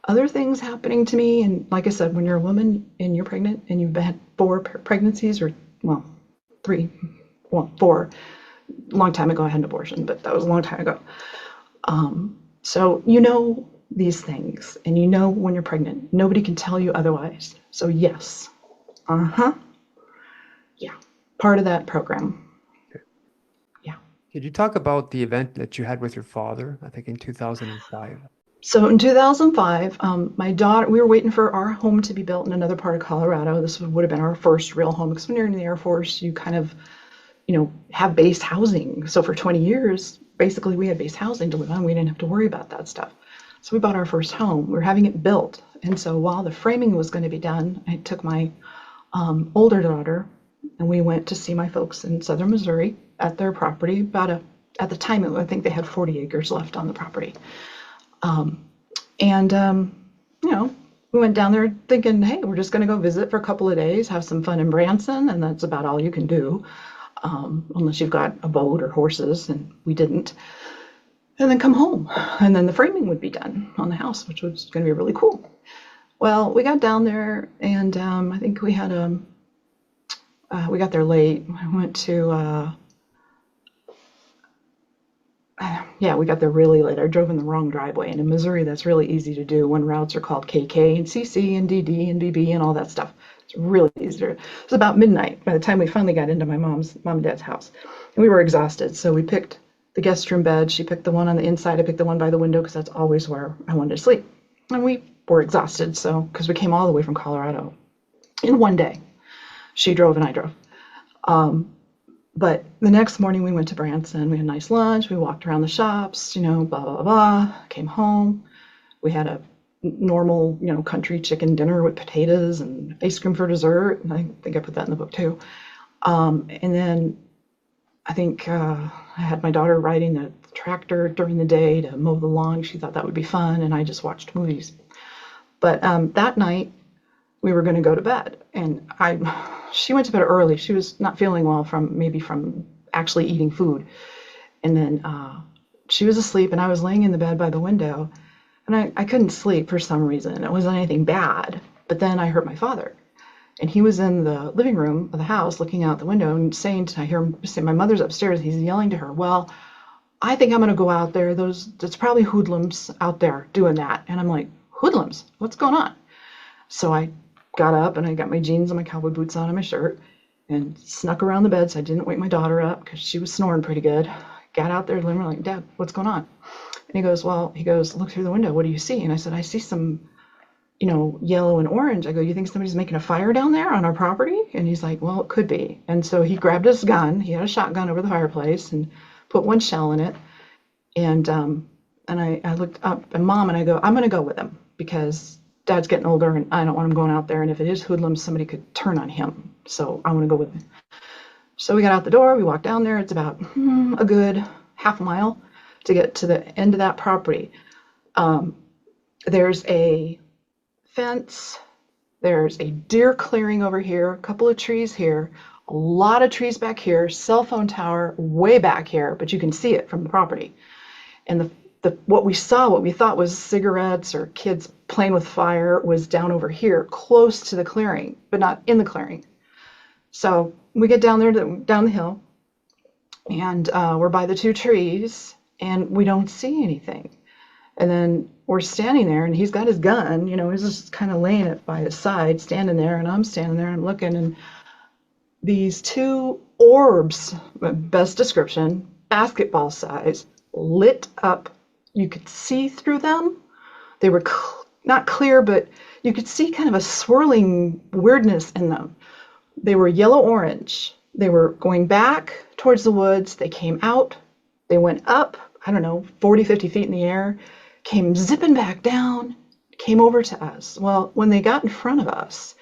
other things happening to me. And like I said, when you're a woman and you're pregnant and you've had 4 pregnancies or, well, 4. A long time ago I had an abortion, but that was a long time ago. So these things, and when you're pregnant. Nobody can tell you otherwise. So yes. Yeah. Part of that program. Yeah. Could you talk about the event that you had with your father, I think in 2005? So in 2005, my daughter, we were waiting for our home to be built in another part of Colorado. This would have been our first real home, because when you're in the Air Force, you kind of, have base housing. So for 20 years, basically we had base housing to live on. We didn't have to worry about that stuff. So we bought our first home. We were having it built. And so while the framing was going to be done, I took my older daughter and we went to see my folks in southern Missouri at their property. At the time, I think they had 40 acres left on the property. We went down there thinking, hey, we're just going to go visit for a couple of days, have some fun in Branson, and that's about all you can do, unless you've got a boat or horses, and we didn't. And then come home, and then the framing would be done on the house, which was going to be really cool. Well, we got down there, and I think we had we got there late. I went to we got there really late. I drove in the wrong driveway. And in Missouri, that's really easy to do when routes are called KK and CC and DD and BB and all that stuff. It's really easy to do. It was about midnight by the time we finally got into my mom and dad's house. And we were exhausted. So we picked the guest room bed. She picked the one on the inside. I picked the one by the window because that's always where I wanted to sleep. And we were exhausted. So, because we came all the way from Colorado in one day. She drove and I drove. But the next morning we went to Branson. We had a nice lunch. We walked around the shops, blah, blah, blah. Came home. We had a normal, country chicken dinner with potatoes and ice cream for dessert. And I think I put that in the book too. And then I think I had my daughter riding the tractor during the day to mow the lawn. She thought that would be fun, and I just watched movies. But that night we were going to go to bed, and she went to bed early. She was not feeling well from actually eating food. And then she was asleep, and I was laying in the bed by the window, and I couldn't sleep for some reason. It wasn't anything bad. But then I heard my father, and he was in the living room of the house looking out the window and I hear him say, my mother's upstairs. He's yelling to her, well, I think I'm going to go out there. That's probably hoodlums out there doing that. And I'm like, hoodlums? What's going on? So I got up and I got my jeans and my cowboy boots on and my shirt and snuck around the bed so I didn't wake my daughter up because she was snoring pretty good. Got out there and I'm like, Dad, what's going on? And he goes, look through the window. What do you see? And I said, I see some, yellow and orange. I go, you think somebody's making a fire down there on our property? And he's like, well, it could be. And so he grabbed his gun. He had a shotgun over the fireplace and put one shell in it. And I looked up at Mom and I go, I'm going to go with him because Dad's getting older and I don't want him going out there. And if it is hoodlums, somebody could turn on him. So I want to go with him. So we got out the door. We walked down there. It's about a good half a mile to get to the end of that property. There's a fence. There's a deer clearing over here, a couple of trees here, a lot of trees back here, cell phone tower way back here, but you can see it from the property. And what we thought was cigarettes or kids playing with fire was down over here, close to the clearing, but not in the clearing. So we get down there, down the hill, and we're by the two trees, and we don't see anything. And then we're standing there, and he's got his gun, he's just kind of laying it by his side, standing there, and I'm standing there, and I'm looking, and these two orbs, best description, basketball size, lit up. You could see through them. They were not clear, but you could see kind of a swirling weirdness in them. They were yellow-orange. They were going back towards the woods. They came out. They went up, 40, 50 feet in the air, came zipping back down, came over to us. Well, when they got in front of us,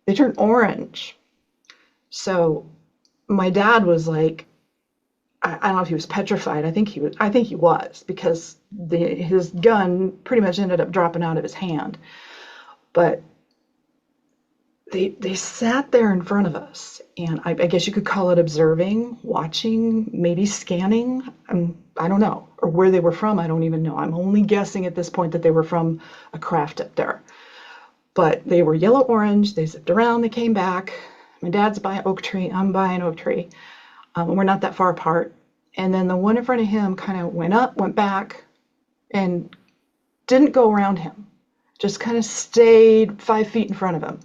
they turned orange. So my dad was like, I don't know if he was petrified. I think he was because his gun pretty much ended up dropping out of his hand. But they sat there in front of us, and I guess you could call it observing, watching, maybe scanning. I don't know, or where they were from. I don't even know. I'm only guessing at this point that they were from a craft up there. But they were yellow-orange. They zipped around. They came back. My dad's by an oak tree. I'm by an oak tree. And we're not that far apart. And then the one in front of him kind of went up, went back, and didn't go around him. Just kind of stayed 5 feet in front of him.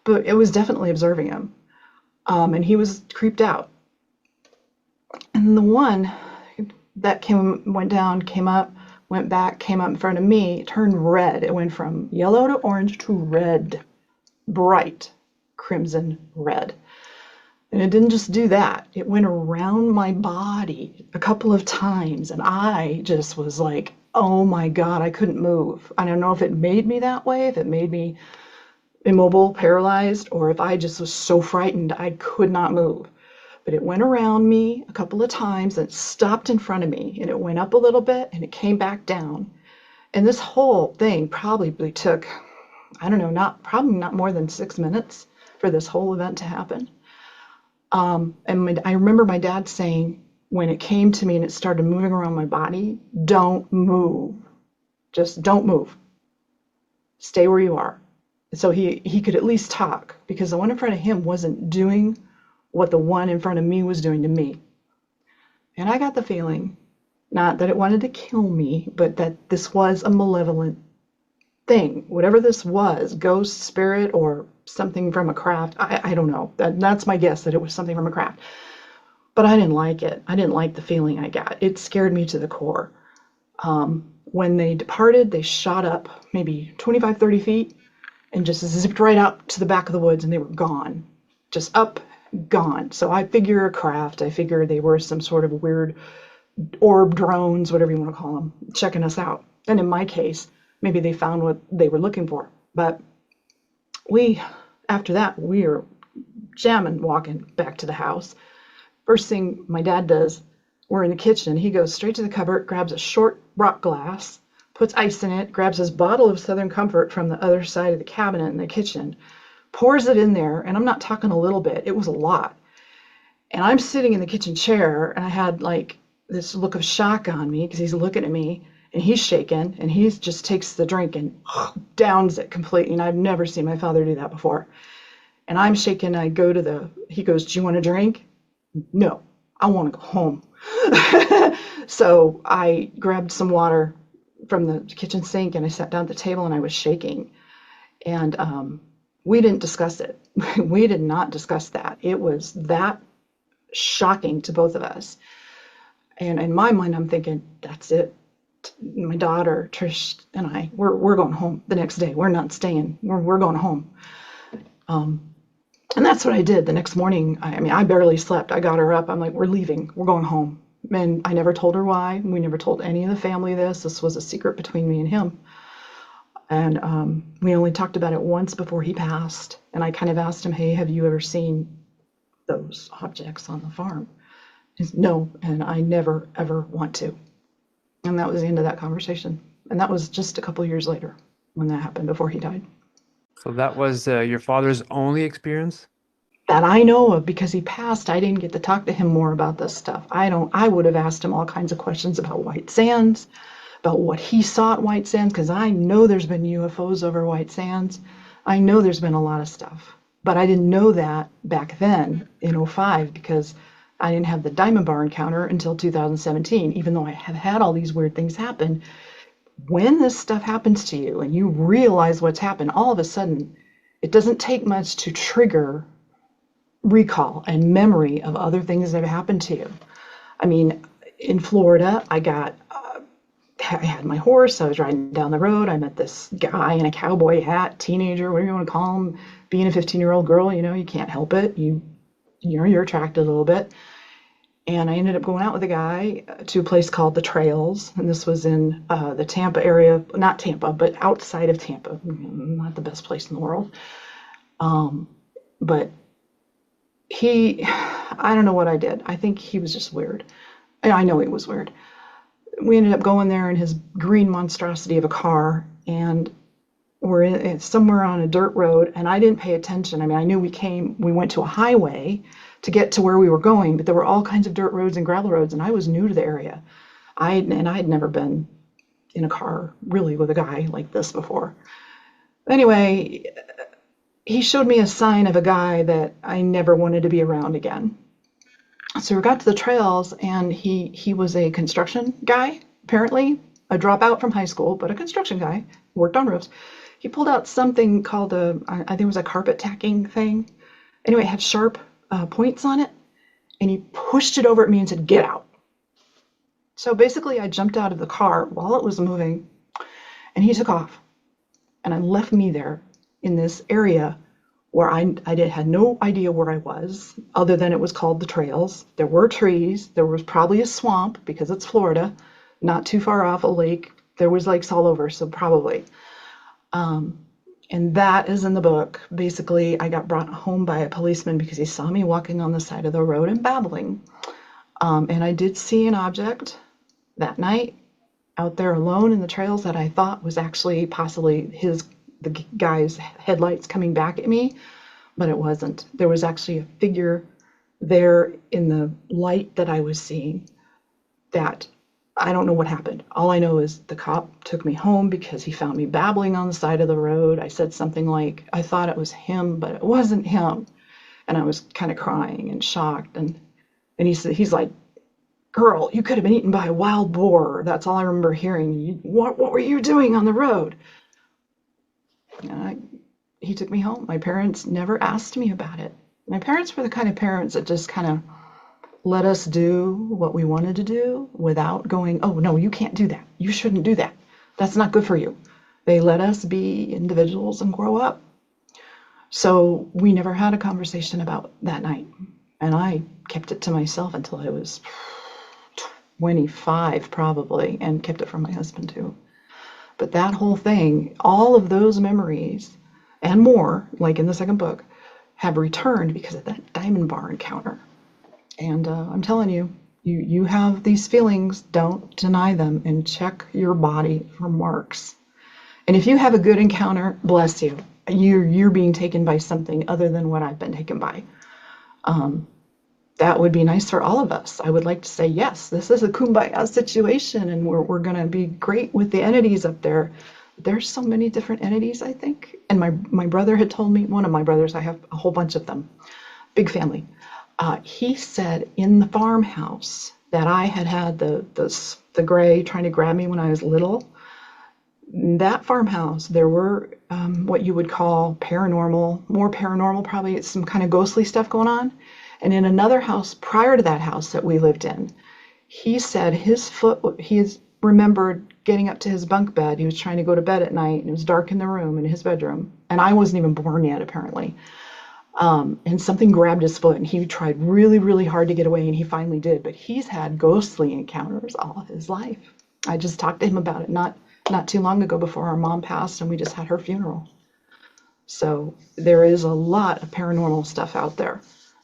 But it was definitely observing him. And he was creeped out. And the one that went down, came up, went back, came up in front of me, turned red. It went from yellow to orange to red. Bright crimson red. And it didn't just do that. It went around my body a couple of times, and I just was like, oh my God, I couldn't move. I don't know if it made me that way, if it made me immobile, paralyzed, or if I just was so frightened I could not move. But it went around me a couple of times and stopped in front of me, and it went up a little bit and it came back down. And this whole thing probably took, I don't know, probably not more than 6 minutes for this whole event to happen. And I remember my dad saying, when it came to me and it started moving around my body, don't move. Just don't move. Stay where you are. So he could at least talk, because the one in front of him wasn't doing what the one in front of me was doing to me. And I got the feeling, not that it wanted to kill me, but that this was a malevolent thing. Whatever this was, ghost, spirit, or something from a craft, I don't know. That's my guess, that it was something from a craft. But I didn't like it. I didn't like the feeling I got. It scared me to the core. When they departed, they shot up maybe 25, 30 feet and just zipped right out to the back of the woods, and they were gone. Just up, gone. So I figure a craft. I figure they were some sort of weird orb drones, whatever you want to call them, checking us out. And in my case, maybe they found what they were looking for. But after that, we are jamming, walking back to the house. First thing my dad does, we're in the kitchen. He goes straight to the cupboard, grabs a short rock glass, puts ice in it, grabs his bottle of Southern Comfort from the other side of the cabinet in the kitchen, pours it in there, and I'm not talking a little bit, it was a lot. And I'm sitting in the kitchen chair, and I had like this look of shock on me because he's looking at me, and he's shaking, and he just takes the drink and downs it completely. And I've never seen my father do that before. And I'm shaking. He goes, "Do you want a drink?" No, I want to go home. So I grabbed some water from the kitchen sink, and I sat down at the table, and I was shaking. And we didn't discuss it. We did not discuss that. It was that shocking to both of us. And in my mind, I'm thinking, that's it. My daughter, Trish, and I, we're going home the next day. We're not staying. We're going home. And that's what I did the next morning. I barely slept. I got her up. I'm like, we're leaving. We're going home. And I never told her why. We never told any of the family this. This was a secret between me and him. And we only talked about it once before he passed. And I kind of asked him, hey, have you ever seen those objects on the farm? He said, no, and I never, ever want to. And that was the end of that conversation. And that was just a couple years later when that happened, before he died. So that was your father's only experience? That I know of, because he passed. I didn't get to talk to him more about this stuff. I would have asked him all kinds of questions about White Sands, about what he saw at White Sands, because I know there's been UFOs over White Sands. I know there's been a lot of stuff. But I didn't know that back then in 2005, because I didn't have the Diamond Bar encounter until 2017, even though I have had all these weird things happen. When this stuff happens to you and you realize what's happened, all of a sudden, it doesn't take much to trigger recall and memory of other things that have happened to you. I mean, in Florida, I had my horse. I was riding down the road. I met this guy in a cowboy hat, teenager, whatever you want to call him. Being a 15-year-old girl, you can't help it. You're attracted a little bit. And I ended up going out with a guy to a place called The Trails. And this was in the Tampa area, not Tampa, but outside of Tampa. Not the best place in the world. But I don't know what I did. I think he was just weird. I know he was weird. We ended up going there in his green monstrosity of a car, and we're somewhere on a dirt road, and I didn't pay attention. I knew we went to a highway to get to where we were going, but there were all kinds of dirt roads and gravel roads, and I was new to the area. I had never been in a car really with a guy like this before. Anyway, he showed me a sign of a guy that I never wanted to be around again. So we got to the trails, and he was a construction guy, apparently a dropout from high school, but a construction guy, worked on roofs. He pulled out something called I think it was a carpet tacking thing. Anyway, it had sharp points on it, and he pushed it over at me and said, "Get out." So basically, I jumped out of the car while it was moving, and he took off, and I left me there in this area where I had no idea where I was, other than it was called The Trails. There were trees. There was probably a swamp, because it's Florida, not too far off a lake. There was lakes all over, so probably. And that is in the book. Basically, I got brought home by a policeman because he saw me walking on the side of the road and babbling. And I did see an object that night out there alone in the trails that I thought was actually possibly the guy's headlights coming back at me, but it wasn't. There was actually a figure there in the light that I was seeing that I don't know what happened. All I know is the cop took me home because he found me babbling on the side of the road. I said something like, I thought it was him, but it wasn't him. And I was kind of crying and shocked. And he's like, "Girl, you could have been eaten by a wild boar." That's all I remember hearing. What were you doing on the road? He took me home. My parents never asked me about it. My parents were the kind of parents that just kind of let us do what we wanted to do without going, "Oh, no, you can't do that. You shouldn't do that. That's not good for you." They let us be individuals and grow up. So we never had a conversation about that night. And I kept it to myself until I was 25 probably, and kept it from my husband too. But that whole thing, all of those memories and more, like in the second book, have returned because of that diamond bar encounter. And I'm telling you, you have these feelings, don't deny them, and check your body for marks. And if you have a good encounter, bless you. You're being taken by something other than what I've been taken by. That would be nice for all of us. I would like to say, yes, this is a kumbaya situation, and we're going to be great with the entities up there. There's so many different entities, I think. And my brother had told me, one of my brothers, I have a whole bunch of them, big family. He said in the farmhouse that I had the gray trying to grab me when I was little. That farmhouse, there were what you would call paranormal, more paranormal, probably some kind of ghostly stuff going on. And in another house prior to that house that we lived in, he said he remembered getting up to his bunk bed. He was trying to go to bed at night, and it was dark in the room, in his bedroom. And I wasn't even born yet, apparently. And something grabbed his foot, and he tried really, really hard to get away, and he finally did. But he's had ghostly encounters all his life. I just talked to him about it not too long ago before our mom passed, and we just had her funeral. So there is a lot of paranormal stuff out there.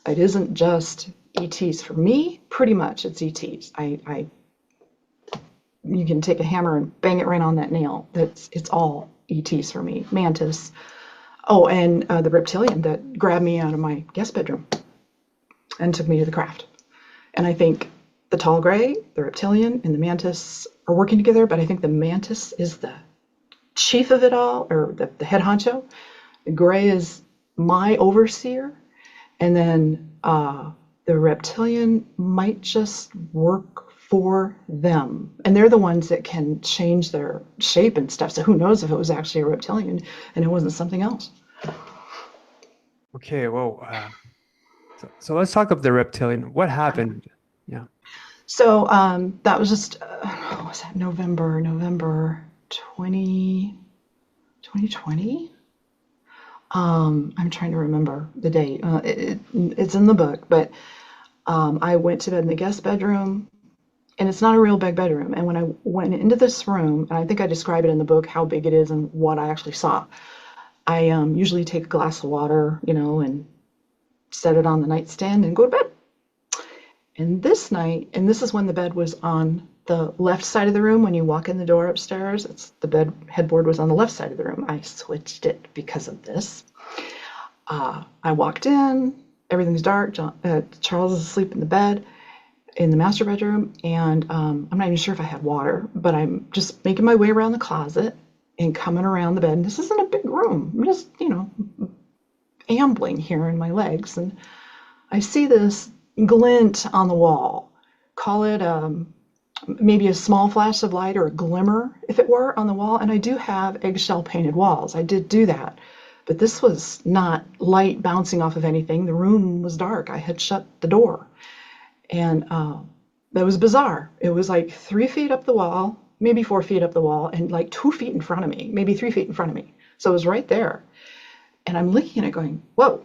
It isn't just ETs. For me, pretty much it's ETs. You can take a hammer and bang it right on that nail. It's all ETs for me. Mantis. Oh, and the reptilian that grabbed me out of my guest bedroom and took me to the craft. And I think the tall gray, the reptilian, and the mantis are working together, but I think the mantis is the chief of it all, or the head honcho. The gray is my overseer, and then the reptilian might just work for them. And they're the ones that can change their shape and stuff. So who knows if it was actually a reptilian and it wasn't something else. Okay, well, so let's talk of the reptilian. What happened? Yeah. So that was just, what was that, November 2020? I'm trying to remember the date. It's in the book, but I went to bed in the guest bedroom, and it's not a real big bedroom. And when I went into this room, and I think I describe it in the book how big it is and what I actually saw, I usually take a glass of water, and set it on the nightstand and go to bed. And this night, and this is when the bed was on the left side of the room. When you walk in the door upstairs, the bed headboard was on the left side of the room. I switched it because of this. I walked in, everything's dark. Charles is asleep in the bed, in the master bedroom, and I'm not even sure if I had water, but I'm just making my way around the closet and coming around the bed. And this isn't a big room. I'm just, ambling here in my legs, and I see this glint on the wall. Call it maybe a small flash of light or a glimmer, if it were, on the wall. And I do have eggshell painted walls. I did do that. But this was not light bouncing off of anything. The room was dark. I had shut the door. And that was bizarre. It was like 3 feet up the wall, maybe 4 feet up the wall, and like 2 feet in front of me, maybe 3 feet in front of me. So it was right there. And I'm looking at it going, whoa,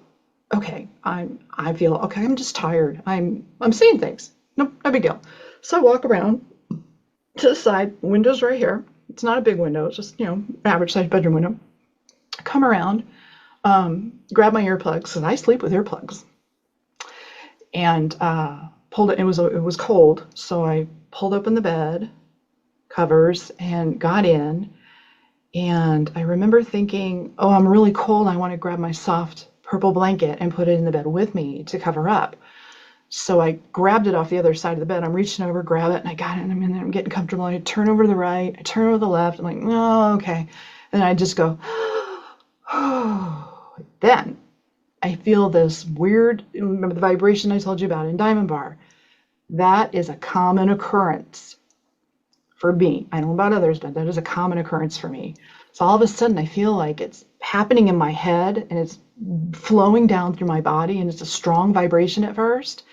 okay, I feel, okay, I'm just tired. I'm seeing things. No big deal. So I walk around to the side, window's right here. It's not a big window, it's just, average sized bedroom window. I come around, grab my earplugs, because I sleep with earplugs. And pulled it, it was cold, so I pulled open the bed covers and got in. And I remember thinking, oh, I'm really cold. I want to grab my soft purple blanket and put it in the bed with me to cover up. So I grabbed it off the other side of the bed. I'm reaching over, grab it, and I got it, and I'm in there, I'm getting comfortable. I turn over to the right, I turn over to the left. I'm like, oh, okay. And I just go, oh. Then I feel this weird, remember the vibration I told you about in Diamond Bar? That is a common occurrence for me. I don't know about others, but that is a common occurrence for me. So all of a sudden I feel like it's happening in my head and it's flowing down through my body, and it's a strong vibration at first.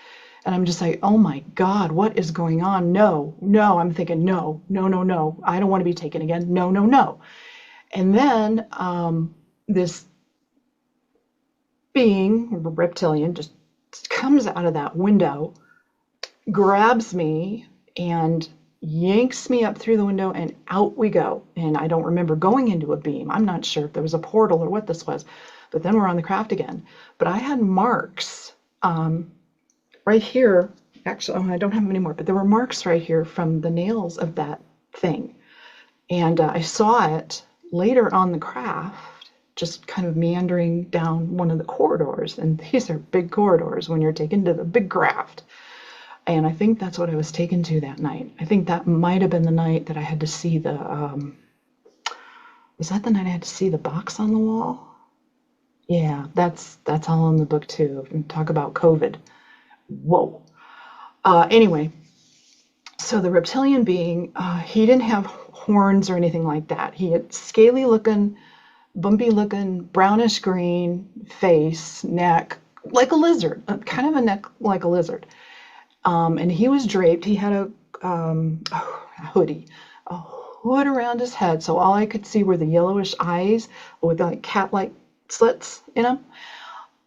And I'm just like, oh my God, what is going on? No. I'm thinking, no. I don't want to be taken again. No. And then this being, reptilian, just comes out of that window, grabs me, and yanks me up through the window, and out we go. And I don't remember going into a beam. I'm not sure if there was a portal or what this was. But then we're on the craft again. But I had marks right here. Actually, I don't have them anymore, but there were marks right here from the nails of that thing. And I saw it later on the craft, just kind of meandering down one of the corridors. And these are big corridors when you're taken to the big craft. And I think that's what I was taken to that night. I think that might have been the night that I had to see the, was that the night I had to see the box on the wall? Yeah, that's all in the book too. And talk about COVID. Whoa. Anyway, so the reptilian being, he didn't have horns or anything like that. He had scaly looking, bumpy looking, brownish green face, neck, like a lizard, kind of a neck like a lizard. And he was draped. He had a hoodie, a hood around his head, so all I could see were the yellowish eyes with like cat-like slits in them,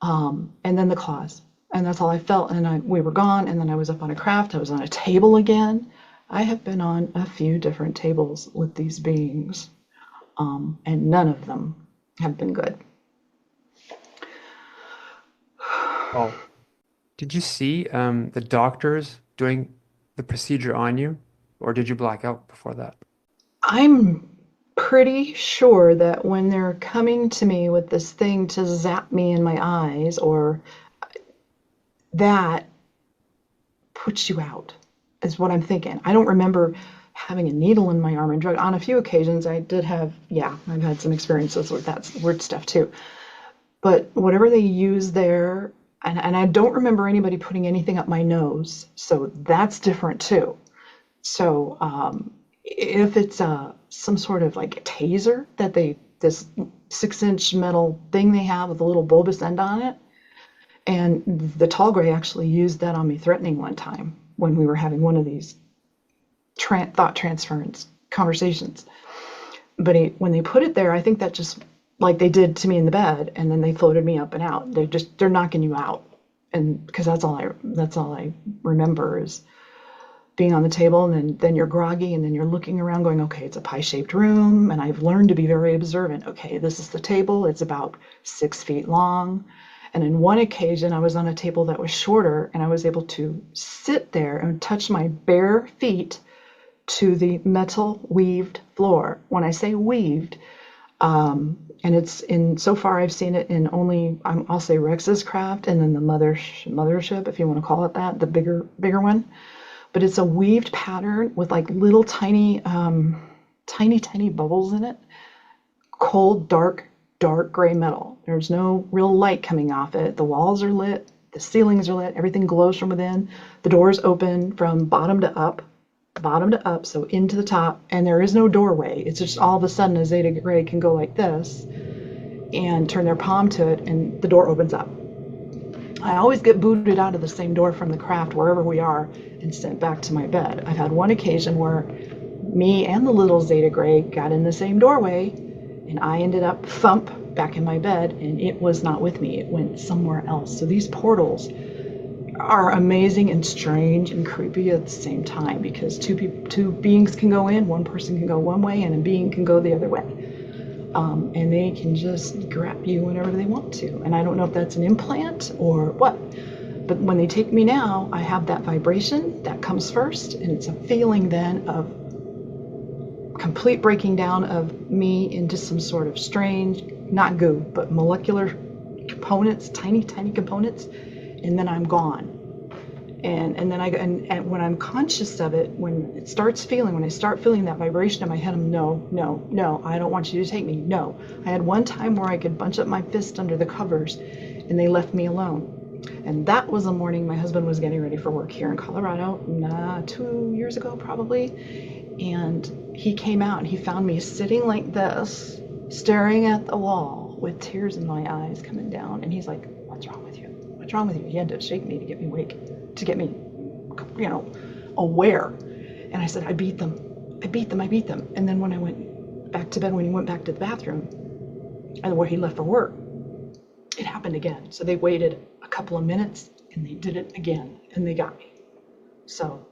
and then the claws. And that's all I felt. And we were gone, and then I was up on a craft. I was on a table again. I have been on a few different tables with these beings, and none of them have been good. Oh, did you see the doctors doing the procedure on you, or did you black out before that? I'm pretty sure that when they're coming to me with this thing to zap me in my eyes, or that puts you out, is what I'm thinking. I don't remember having a needle in my arm and drug. On a few occasions, I did have, yeah, I've had some experiences with that weird stuff too. But whatever they use there, and I don't remember anybody putting anything up my nose, so that's different too. So if it's some sort of like a taser that this 6-inch metal thing they have with a little bulbous end on it, and the tall gray actually used that on me threatening one time when we were having one of these thought transference conversations. But when they put it there, I think that just like they did to me in the bed, and then they floated me up and out. They're knocking you out, and because that's all I remember is being on the table, and then you're groggy, and then you're looking around going, okay, it's a pie-shaped room, and I've learned to be very observant. Okay, this is the table. It's about 6 feet long. And in one occasion, I was on a table that was shorter, and I was able to sit there and touch my bare feet to the metal weaved floor. When I say weaved, and it's in, so far I've seen it in only, I'll say Rex's craft, and then the mothership, if you want to call it that, the bigger one. But it's a weaved pattern with like little tiny bubbles in it. Cold, dark gray metal. There's no real light coming off it. The walls are lit, the ceilings are lit, everything glows from within. The doors open from bottom to up, so into the top, and there is no doorway. It's just all of a sudden a Zeta Grey can go like this and turn their palm to it, and the door opens up. I always get booted out of the same door from the craft, wherever we are, and sent back to my bed. I've had one occasion where me and the little Zeta Grey got in the same doorway, and I ended up thump back in my bed, and it was not with me. It went somewhere else. So these portals are amazing and strange and creepy at the same time, because two beings can go in, one person can go one way, and a being can go the other way. And they can just grab you whenever they want to. And I don't know if that's an implant or what, but when they take me now, I have that vibration that comes first, and it's a feeling then of complete breaking down of me into some sort of strange, not goo, but molecular components, tiny components, and then I'm gone. And then and when I'm conscious of it, when I start feeling that vibration in my head, I'm no, I don't want you to take me, no. I had one time where I could bunch up my fist under the covers, and they left me alone. And that was a morning my husband was getting ready for work here in Colorado, 2 years ago probably, and he came out and he found me sitting like this, staring at the wall with tears in my eyes coming down, and he's like, what's wrong with you? What's wrong with you? He had to shake me to get me awake, to get me, aware. And I said, I beat them. And then when I went back to bed, when he went back to the bathroom, and where he left for work, it happened again. So they waited a couple of minutes, and they did it again, and they got me. So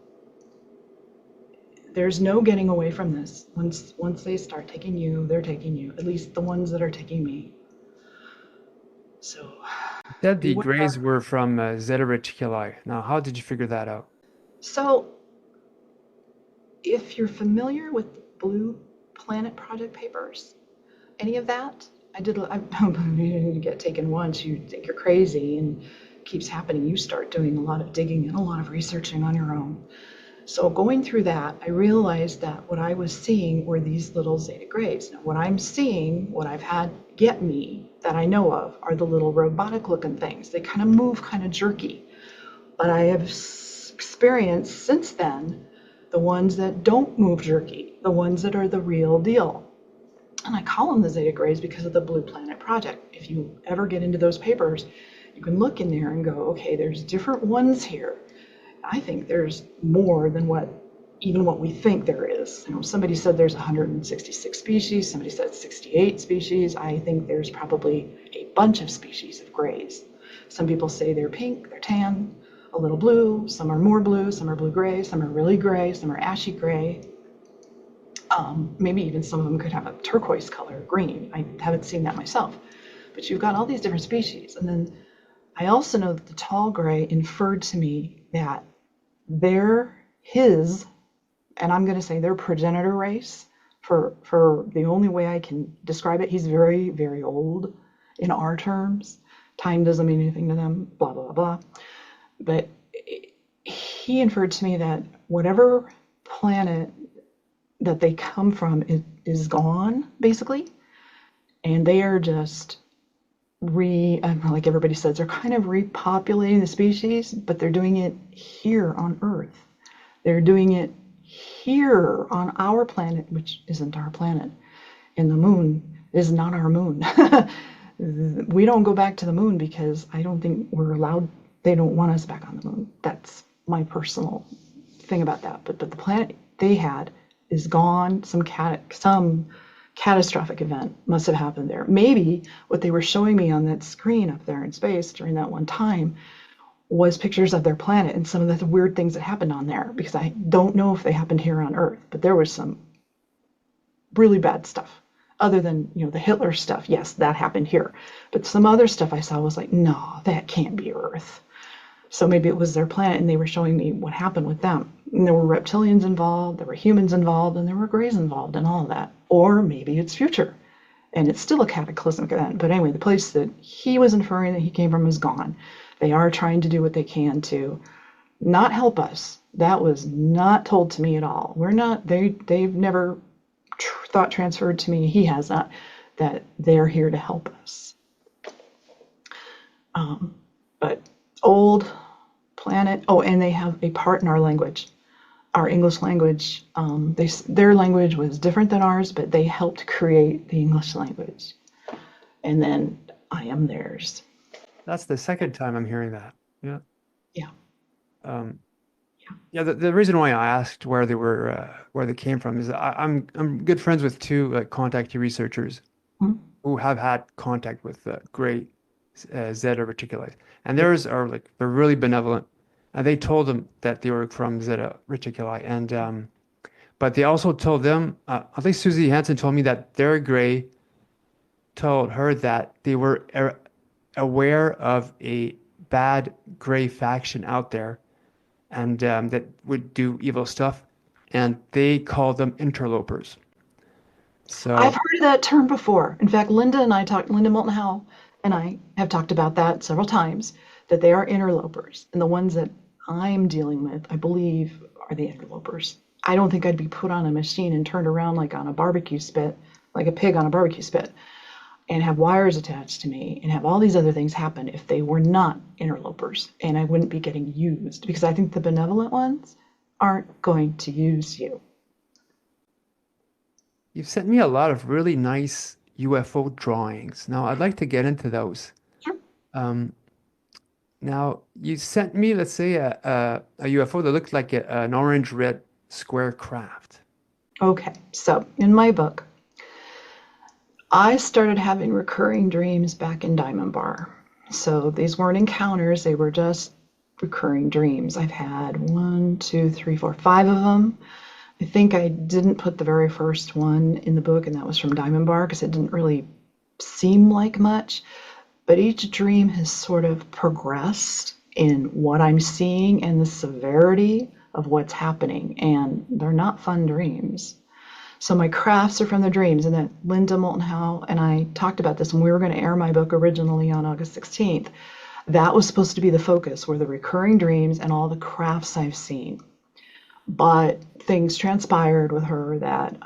there's no getting away from this. Once they start taking you, they're taking you. At least the ones that are taking me. So You said the beware. Greys were from Zeta Reticuli. Now, how did you figure that out? So if you're familiar with the Blue Planet Project papers, any of that, you get taken once, you think you're crazy, and it keeps happening. You start doing a lot of digging and a lot of researching on your own. So going through that, I realized that what I was seeing were these little Zeta Greys. Now, what I'm seeing, what I've had get me that I know of, are the little robotic-looking things. They kind of move kind of jerky. But I have experienced since then the ones that don't move jerky, the ones that are the real deal. And I call them the Zeta Greys because of the Blue Planet Project. If you ever get into those papers, you can look in there and go, okay, there's different ones here. I think there's more than even what we think there is. You know, somebody said there's 166 species, somebody said 68 species. I think there's probably a bunch of species of greys. Some people say they're pink, they're tan, a little blue, some are more blue, some are blue-gray, some are really gray, some are ashy gray. Maybe even some of them could have a turquoise color, green. I haven't seen that myself. But you've got all these different species. And then I also know that the tall gray inferred to me that and I'm going to say their progenitor race, for the only way I can describe it, he's very, very old in our terms. Time doesn't mean anything to them, blah, blah, blah. But he inferred to me that whatever planet that they come from is gone, basically. And they are just like everybody says, they're kind of repopulating the species, but they're doing it here on Earth. They're doing it here on our planet, which isn't our planet. And the moon is not our moon. We don't go back to the moon because I don't think we're allowed. They don't want us back on the moon. That's my personal thing about that. But the planet they had is gone. Some catastrophic event must have happened there. Maybe what they were showing me on that screen up there in space during that one time was pictures of their planet and some of the weird things that happened on there, because I don't know if they happened here on Earth, but there was some really bad stuff. Other than, the Hitler stuff, yes, that happened here. But some other stuff I saw was like, no, that can't be Earth. So maybe it was their planet, and they were showing me what happened with them. And there were reptilians involved, there were humans involved, and there were greys involved, and all of that. Or maybe it's future, and it's still a cataclysmic event. But anyway, the place that he was inferring that he came from is gone. They are trying to do what they can to not help us. That was not told to me at all. They've never thought transferred to me, he has not, that they're here to help us. But old planet, and they have a part in our language. Our English language, their language was different than ours, but they helped create the English language. And then I am theirs. That's the second time I'm hearing that. Yeah. Yeah. The reason why I asked where they came from is I'm good friends with two contactee researchers who have had contact with Gray Zeta Reticuli, and theirs are they're really benevolent, and they told them that they were from Zeta Reticuli, and but they also told them, at least Susie Hansen told me that their Gray told her that they were aware of a bad Gray faction out there, and that would do evil stuff, and they called them interlopers. So I've heard of that term before. In fact, Linda Moulton Howe and I have talked about that several times, that they are interlopers. And the ones that I'm dealing with, I believe, are the interlopers. I don't think I'd be put on a machine and turned around like on a barbecue spit, like a pig on a barbecue spit, and have wires attached to me and have all these other things happen if they were not interlopers, and I wouldn't be getting used, because I think the benevolent ones aren't going to use you. You've sent me a lot of really nice UFO drawings. Now I'd like to get into those. Sure. Now you sent me, let's say, a UFO that looked like an orange-red square craft. Okay, so in my book, I started having recurring dreams back in Diamond Bar. So these weren't encounters, they were just recurring dreams. I've had 5 of them. I think I didn't put the very first one in the book, and that was from Diamond Bar because it didn't really seem like much. But each dream has sort of progressed in what I'm seeing and the severity of what's happening, and they're not fun dreams. So my crafts are from the dreams, and that Linda Moulton Howe and I talked about this when we were going to air my book originally on August 16th. That was supposed to be the focus, were the recurring dreams and all the crafts I've seen. But things transpired with her that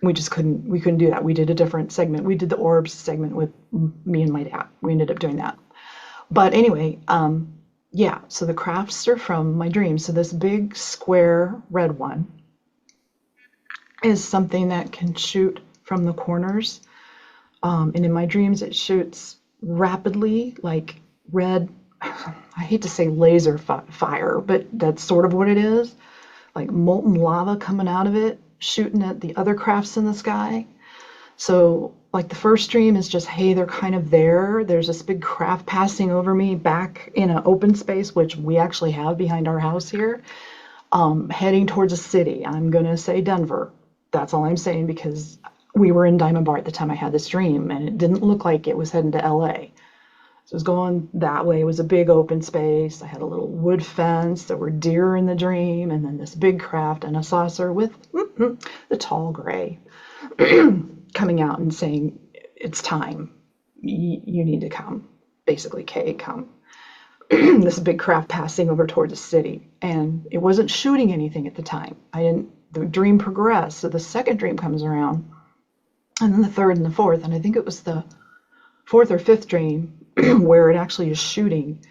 we couldn't do that. We did a different segment. We did the orbs segment with me and my dad. We ended up doing that. But anyway, yeah, so the crafts are from my dreams. So this big square red one is something that can shoot from the corners. And in my dreams, it shoots rapidly, like red, I hate to say laser fire, but that's sort of what it is. Like molten lava coming out of it, shooting at the other crafts in the sky. So like the first dream is just, hey, they're kind of there. There's this big craft passing over me back in an open space, which we actually have behind our house here, heading towards a city. I'm going to say Denver. That's all I'm saying because we were in Diamond Bar at the time I had this dream, and it didn't look like it was heading to LA. So it was going that way. It was a big open space. I had a little wood fence. There were deer in the dream, and then this big craft and a saucer with the tall gray coming out and saying, it's time. You need to come. Basically, Kay, come. This big craft passing over towards the city. And it wasn't shooting anything at the time. The dream progressed. So the second dream comes around, and then the third and the fourth. And I think it was the fourth or fifth dream where it actually is shooting.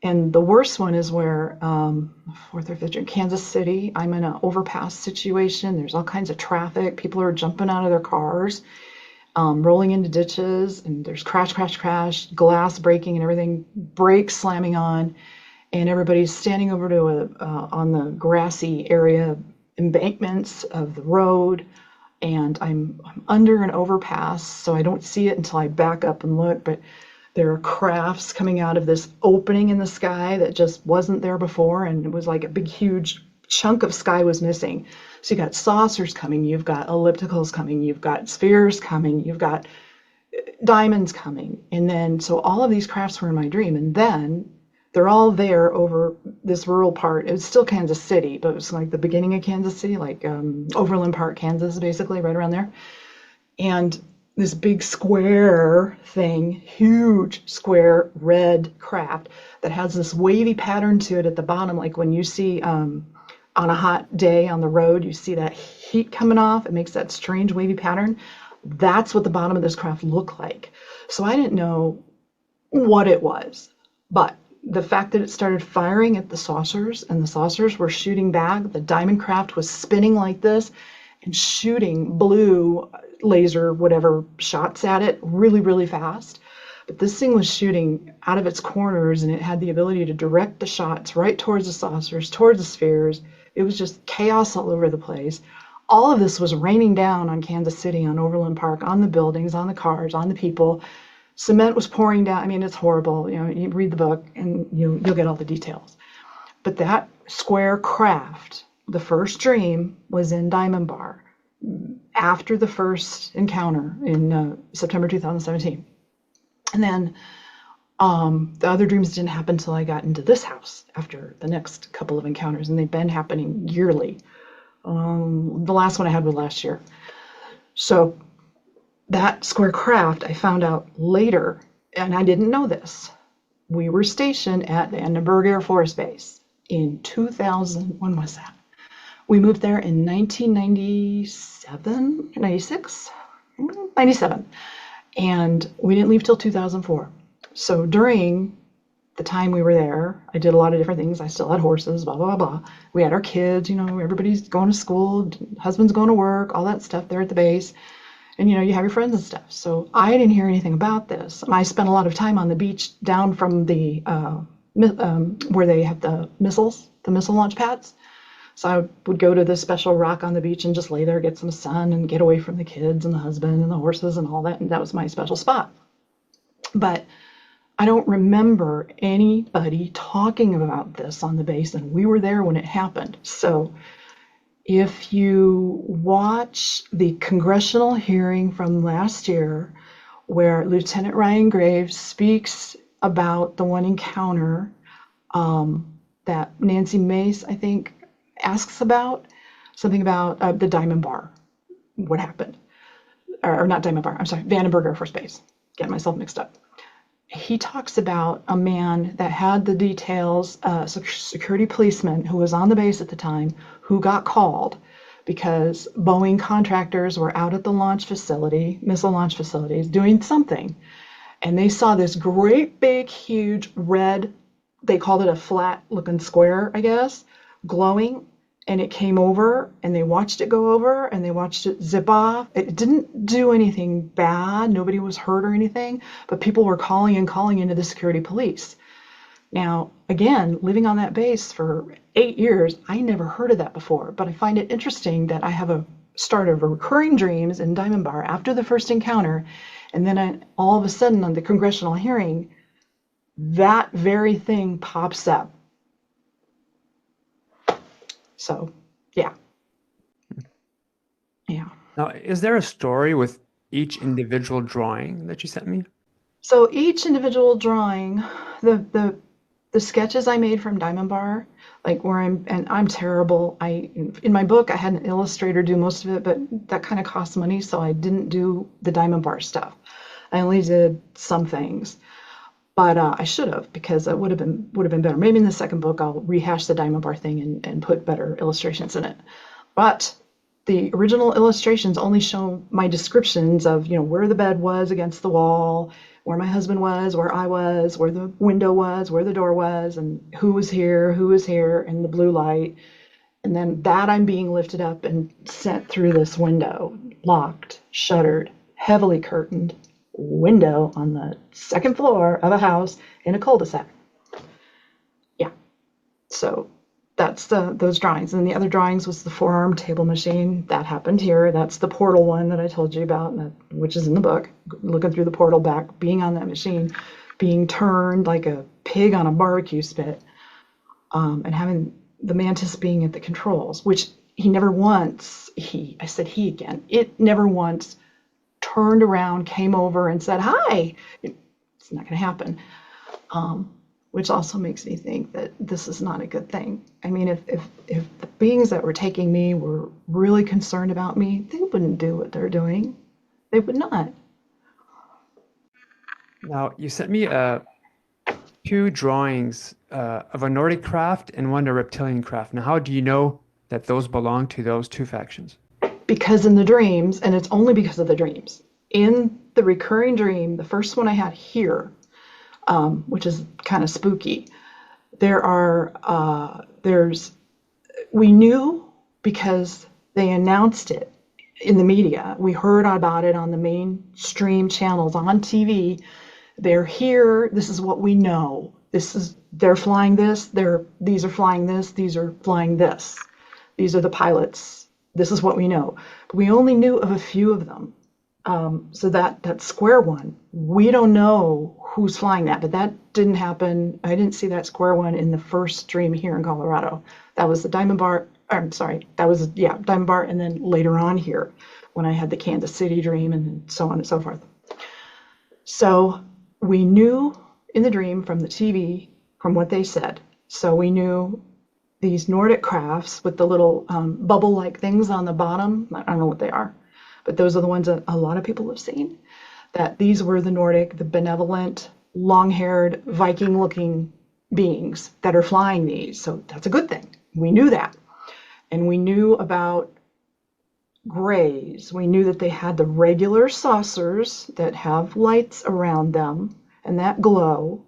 And the worst one is where, fourth or fifth dream, Kansas City, I'm in an overpass situation. There's all kinds of traffic. People are jumping out of their cars, rolling into ditches, and there's crash, crash, crash, glass breaking and everything, brakes slamming on, and everybody's standing over to on the grassy area embankments of the road, and I'm under an overpass, so I don't see it until I back up and look, but there are crafts coming out of this opening in the sky that just wasn't there before, and it was like a big, huge chunk of sky was missing. So you got saucers coming, you've got ellipticals coming, you've got spheres coming, you've got diamonds coming, and then so all of these crafts were in my dream, and then they're all there over this rural part. It was still Kansas City, but it was like the beginning of Kansas City, like Overland Park, Kansas, basically, right around there. And this big square thing, huge square red craft that has this wavy pattern to it at the bottom, like when you see on a hot day on the road, you see that heat coming off. It makes that strange wavy pattern. That's what the bottom of this craft looked like. So I didn't know what it was, but the fact that it started firing at the saucers and the saucers were shooting back, the diamond craft was spinning like this and shooting blue laser whatever shots at it really, really fast. But this thing was shooting out of its corners, and it had the ability to direct the shots right towards the saucers, towards the spheres. It was just chaos all over the place. All of this was raining down on Kansas City, on Overland Park, on the buildings, on the cars, on the people. Cement was pouring down. I mean, it's horrible. You know, you read the book and you'll get all the details. But that square craft, the first dream, was in Diamond Bar after the first encounter in September 2017. And then the other dreams didn't happen until I got into this house after the next couple of encounters, and they've been happening yearly. The last one I had was last year. So that square craft, I found out later, and I didn't know this. We were stationed at the Vandenberg Air Force Base in 2000. When was that? We moved there in 1997, 96, 97. And we didn't leave till 2004. So during the time we were there, I did a lot of different things. I still had horses, blah, blah, blah. We had our kids, you know, everybody's going to school, husband's going to work, all that stuff there at the base. And, you know, you have your friends and stuff. So I didn't hear anything about this. I spent a lot of time on the beach down from the, where they have the missile launch pads. So I would go to this special rock on the beach and just lay there, get some sun and get away from the kids and the husband and the horses and all that. And that was my special spot. But I don't remember anybody talking about this on the base, and we were there when it happened. So If you watch the congressional hearing from last year, where Lieutenant Ryan Graves speaks about the one encounter that Nancy Mace, I think, asks about, something about the Diamond Bar, what happened. Or not Diamond Bar, I'm sorry, Vandenberg Air Force Base. Getting myself mixed up. He talks about a man that had the details, security policeman who was on the base at the time, who got called because Boeing contractors were out at the launch facility, missile launch facilities, doing something. And they saw this great big, huge red, they called it a flat looking square, I guess, glowing. And it came over, and they watched it go over, and they watched it zip off. It didn't do anything bad. Nobody was hurt or anything, but people were calling into the security police. Now, again, living on that base for 8 years, I never heard of that before, but I find it interesting that I have a start of recurring dreams in Diamond Bar after the first encounter, and then all of a sudden on the congressional hearing, that very thing pops up. So, yeah. Yeah. Now, is there a story with each individual drawing that you sent me? So each individual drawing, the sketches I made from Diamond Bar, like where I'm terrible. In my book I had an illustrator do most of it, but that kind of costs money, so I didn't do the Diamond Bar stuff. I only did some things. But I should have, because it would have been better. Maybe in the second book I'll rehash the Diamond Bar thing and put better illustrations in it. But the original illustrations only show my descriptions of, where the bed was against the wall, where my husband was, where I was, where the window was, where the door was, and who was here, in the blue light. And then that I'm being lifted up and sent through this window, locked, shuttered, heavily curtained window on the second floor of a house in a cul-de-sac. Yeah. So that's those drawings. And the other drawings was the four-arm table machine. That happened here. That's the portal one that I told you about, which is in the book. Looking through the portal back, being on that machine, being turned like a pig on a barbecue spit, and having the Mantis being at the controls, which he never once, I said he again, it never once turned around, came over and said, hi. It's not going to happen. Which also makes me think that this is not a good thing. I mean, if the beings that were taking me were really concerned about me, they wouldn't do what they're doing. They would not. Now, you sent me two drawings of a Nordic craft and one a reptilian craft. Now, how do you know that those belong to those two factions? Because in the dreams, and it's only because of the dreams, in the recurring dream, the first one I had here, which is kind of spooky, we knew because they announced it in the media. We heard about it on the mainstream channels on TV. They're here. This is what we know. They're flying this. These are flying this. These are flying this. These are the pilots. This is what we know. But we only knew of a few of them. So that square one, we don't know who's flying that, but that didn't happen. I didn't see that square one in the first dream here in Colorado. That was the Diamond Bar. I'm sorry. Diamond Bar, and then later on here when I had the Kansas City dream and so on and so forth. So we knew in the dream from the TV, from what they said. So we knew these Nordic crafts with the little bubble-like things on the bottom. I don't know what they are, but those are the ones that a lot of people have seen. That these were the Nordic, the benevolent, long-haired, Viking-looking beings that are flying these. So that's a good thing. We knew that. And we knew about Greys. We knew that they had the regular saucers that have lights around them and that glow.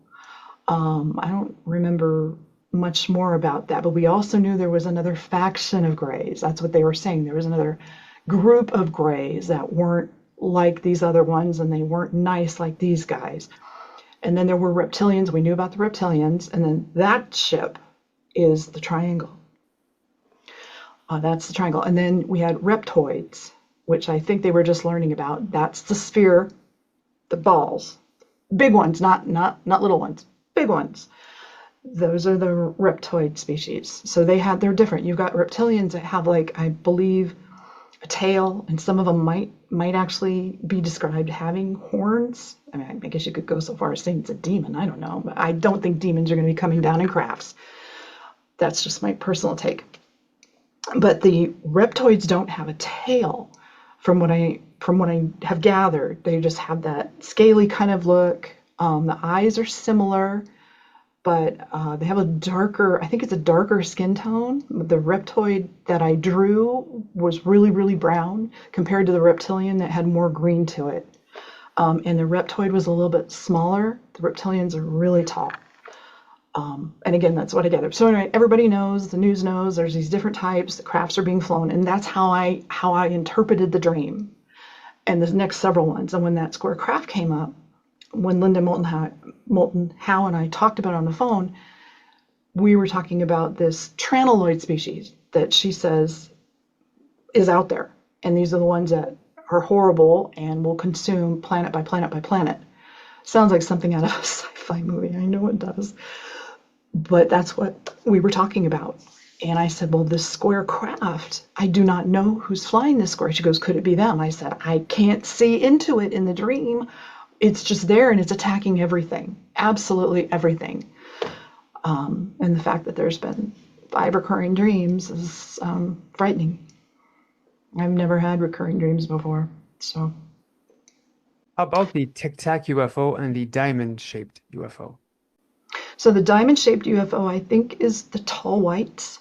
I don't remember much more about that, but we also knew there was another faction of Greys. That's what they were saying. There was another group of Greys that weren't like these other ones, and they weren't nice like these guys. And then there were Reptilians. We knew about the Reptilians, and then that ship is the Triangle. That's the Triangle. And then we had Reptoids, which I think they were just learning about. That's the sphere, the balls, big ones, not little ones, big ones. Those are the reptoid species. So they're different. You've got reptilians that have, like, I believe, a tail, and some of them might actually be described having horns. I mean, I guess you could go so far as saying it's a demon. I don't know, but I don't think demons are going to be coming down in crafts. That's just my personal take. But the reptoids don't have a tail, from what I have gathered. They just have that scaly kind of look. The eyes are similar, but they have a darker, I think it's a darker skin tone. The reptoid that I drew was really, really brown compared to the reptilian that had more green to it. And the reptoid was a little bit smaller. The reptilians are really tall. And again, that's what I gathered. So anyway, everybody knows, the news knows, there's these different types, the crafts are being flown, and that's how I interpreted the dream and the next several ones. And when that square craft came up, when Linda Moulton, Howe, and I talked about it on the phone, we were talking about this tranaloid species that she says is out there. And these are the ones that are horrible and will consume planet by planet by planet. Sounds like something out of a sci-fi movie. I know it does. But that's what we were talking about. And I said, well, this square craft, I do not know who's flying this square. She goes, could it be them? I said, I can't see into it in the dream. It's just there, and it's attacking everything, absolutely everything. And the fact that there's been 5 recurring dreams is frightening. I've never had recurring dreams before. So, How about the Tic Tac UFO and the diamond-shaped UFO? so the diamond-shaped UFO, I think, is the tall whites.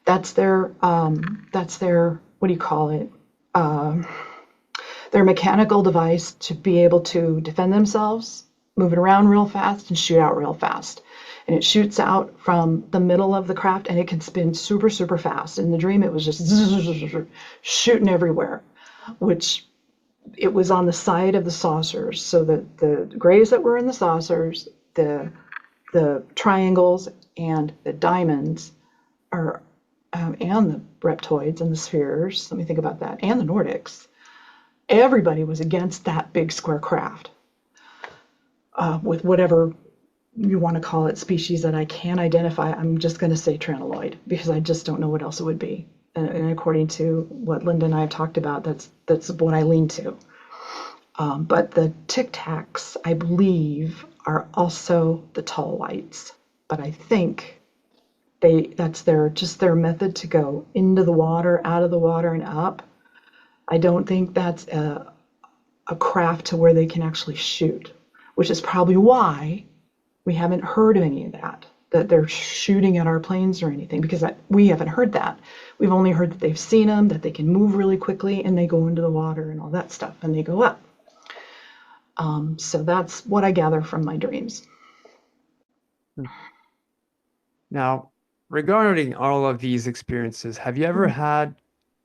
That's their what do you call it? Their mechanical device to be able to defend themselves, move it around real fast and shoot out real fast. And it shoots out from the middle of the craft, and it can spin super, super fast. In the dream, it was just shooting everywhere, which it was on the side of the saucers. So the grays that were in the saucers, the triangles, and the diamonds are, and the reptoids and the spheres. Let me think about that. And the Nordics. Everybody was against that big square craft, with whatever you want to call it, species that I can't identify. I'm just going to say tranaloid because I just don't know what else it would be. And according to what Linda and I have talked about, that's what I lean to. But the Tic Tacs, I believe, are also the tall whites. But I think that's their method to go into the water, out of the water, and up. I don't think that's a craft to where they can actually shoot, which is probably why we haven't heard of any of that they're shooting at our planes or anything, because we haven't heard that. We've only heard that they've seen them, that they can move really quickly, and they go into the water and all that stuff, and they go up. So that's what I gather from my dreams. Now, regarding all of these experiences, have you ever had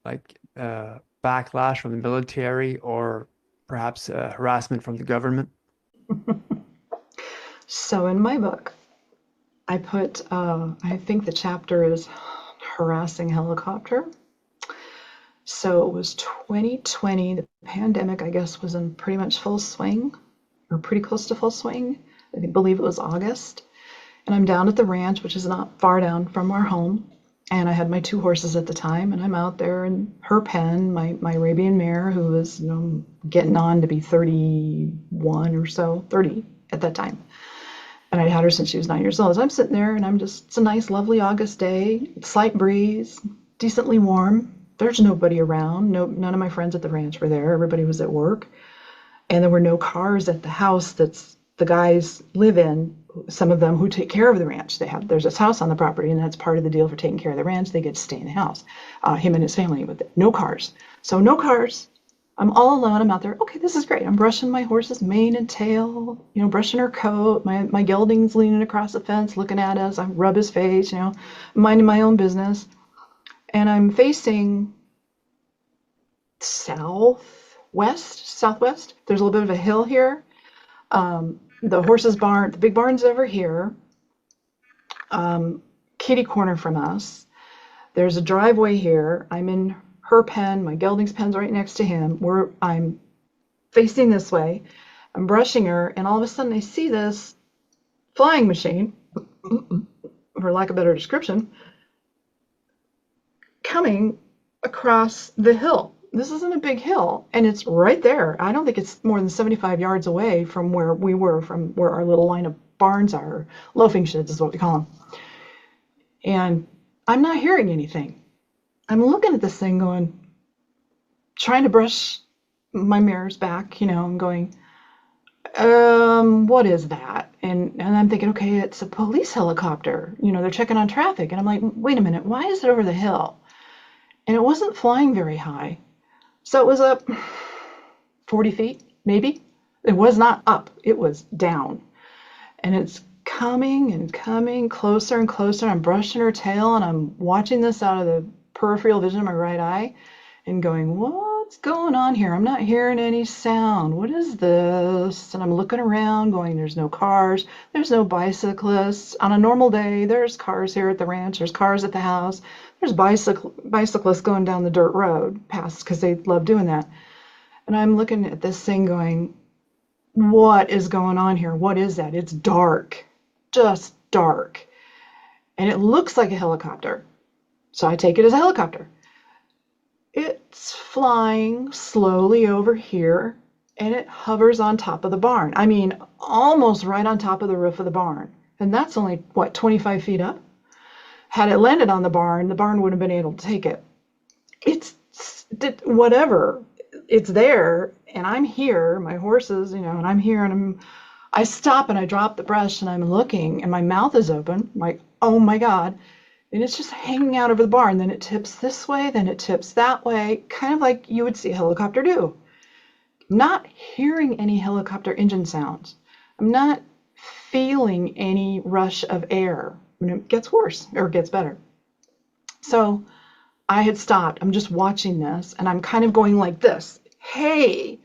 like backlash from the military or perhaps harassment from the government? So in my book, I put, I think the chapter is Harassing Helicopter. So it was 2020, the pandemic, I guess, was in pretty much full swing, or pretty close to full swing. I believe it was August. And I'm down at the ranch, which is not far down from our home. And I had my 2 horses at the time, and I'm out there in her pen, my Arabian mare, who was, getting on to be 31 or so, 30 at that time. And I'd had her since she was 9 years old. So I'm sitting there, and it's a nice, lovely August day, slight breeze, decently warm. There's nobody around. None of my friends at the ranch were there. Everybody was at work. And there were no cars at the house that's the guys live in, some of them who take care of the ranch. There's this house on the property, and that's part of the deal for taking care of the ranch. They get to stay in the house, him and his family, with no cars. So no cars. I'm all alone. I'm out there. Okay, this is great. I'm brushing my horse's mane and tail, brushing her coat. My gelding's leaning across the fence looking at us. I rub his face, minding my own business. And I'm facing southwest. There's a little bit of a hill here. The horse's barn, the big barn's over here. Kitty corner from us. There's a driveway here. I'm in her pen. My gelding's pen's right next to him. I'm facing this way. I'm brushing her, and all of a sudden I see this flying machine for lack of a better description, coming across the hill. This isn't a big hill, and it's right there. I don't think it's more than 75 yards away from where we were, from where our little line of barns are. Loafing sheds is what we call them. And I'm not hearing anything. I'm looking at this thing going, trying to brush my mirrors back, and going, what is that? And I'm thinking, okay, it's a police helicopter. They're checking on traffic. And I'm like, wait a minute, why is it over the hill? And it wasn't flying very high. So it was up 40 feet, maybe. It was not up, it was down. And it's coming and coming closer and closer. I'm brushing her tail, and I'm watching this out of the peripheral vision of my right eye and going, what's going on here? I'm not hearing any sound. What is this? And I'm looking around going, there's no cars, there's no bicyclists. On a normal day, there's cars here at the ranch, there's cars at the house, there's bicyclists going down the dirt road past because they love doing that. And I'm looking at this thing going, what is going on here? What is that? It's dark, just dark. And it looks like a helicopter. So I take it as a helicopter. It's flying slowly over here, and it hovers on top of the barn. I mean, almost right on top of the roof of the barn. And that's only, 25 feet up? Had it landed on the barn wouldn't have been able to take it. It's whatever. It's there, and I'm here, my horses, and I'm here, and I stop and I drop the brush, and I'm looking, and my mouth is open, like, oh my God. And it's just hanging out over the barn. Then it tips this way, then it tips that way, kind of like you would see a helicopter do. I'm not hearing any helicopter engine sounds. I'm not feeling any rush of air. And it gets worse, or gets better. So I had stopped. I'm just watching this, and I'm kind of going like this. Hey,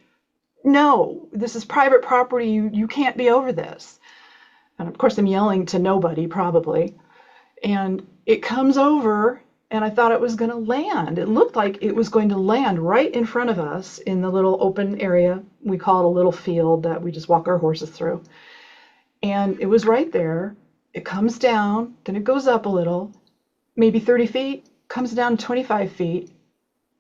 no, this is private property. You can't be over this. And of course, I'm yelling to nobody, probably. And it comes over, and I thought it was going to land. It looked like it was going to land right in front of us in the little open area. We call it a little field that we just walk our horses through. And it was right there. It comes down, then it goes up a little, maybe 30 feet, comes down 25 feet.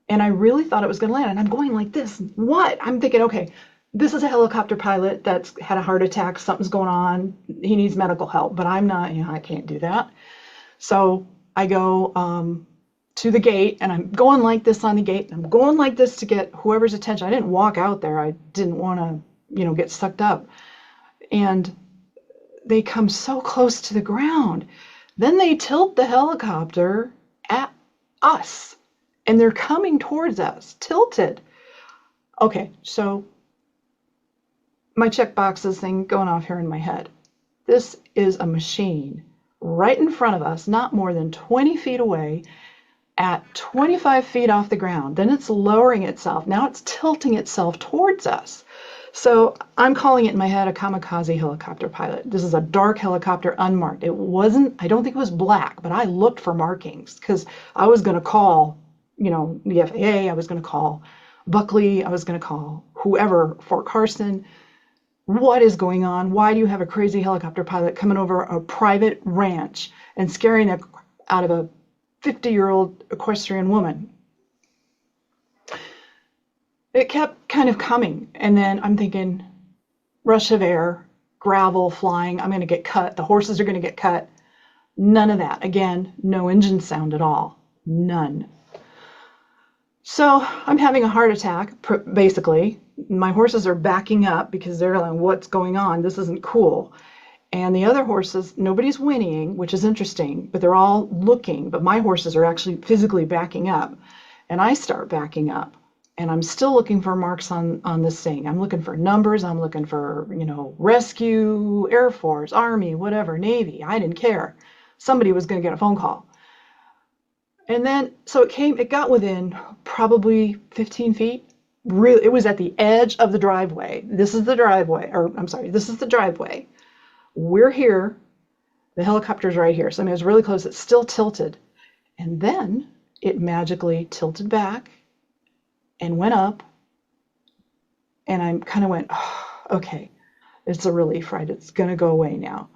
And I really thought it was going to land. And I'm going like this. What? I'm thinking, okay, this is a helicopter pilot that's had a heart attack. Something's going on. He needs medical help. But I'm not, I can't do that. So I go to the gate, and I'm going like this on the gate. And I'm going like this to get whoever's attention. I didn't walk out there. I didn't want to, get sucked up. And they come so close to the ground. Then they tilt the helicopter at us. And they're coming towards us, tilted. Okay, so my check boxes thing going off here in my head. This is a machine right in front of us, not more than 20 feet away, at 25 feet off the ground. Then it's lowering itself. Now it's tilting itself towards us. So I'm calling it in my head a kamikaze helicopter pilot. This is a dark helicopter, unmarked. It wasn't, I don't think it was black, but I looked for markings because I was going to call, the FAA, I was going to call Buckley, I was going to call whoever, Fort Carson. What is going on? Why do you have a crazy helicopter pilot coming over a private ranch and scaring out of a 50-year-old equestrian woman? It kept kind of coming, and then I'm thinking, rush of air, gravel flying, I'm going to get cut, the horses are going to get cut. None of that. Again, no engine sound at all. None. So I'm having a heart attack, basically. My horses are backing up because they're like, what's going on? This isn't cool. And the other horses, nobody's whinnying, which is interesting, but they're all looking. But my horses are actually physically backing up. And I start backing up. And I'm still looking for marks on this thing. I'm looking for numbers. I'm looking for, rescue, Air Force, Army, whatever, Navy. I didn't care. Somebody was going to get a phone call. And then, so it got within probably 15 feet. Really, it was at the edge of the driveway. This is the driveway, this is the driveway. We're here. The helicopter's right here. So it was really close. It's still tilted. And then it magically tilted back and went up. And I kind of went, oh, okay, it's a relief, right? It's going to go away now.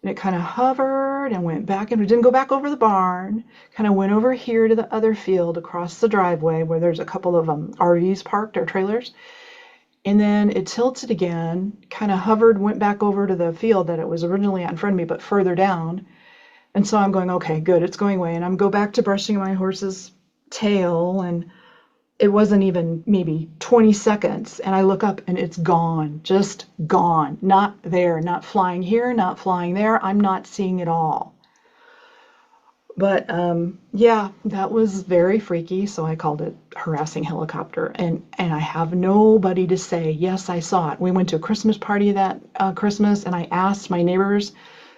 and it kind of hovered and went back, and it didn't go back over the barn, kind of went over here to the other field across the driveway where there's a couple of RVs parked or trailers. And then it tilted again, kind of hovered, went back over to the field that it was originally at in front of me, but further down. And so I'm going, okay, good, it's going away. And I'm go back to brushing my horse's tail, and it wasn't even maybe 20 seconds. And I look up and it's gone, just gone, not there, not flying here, not flying there. I'm not seeing it all. But yeah, that was very freaky. So I called it harassing helicopter. And I have nobody to say, yes, I saw it. We went to a Christmas party that Christmas, and I asked my neighbors.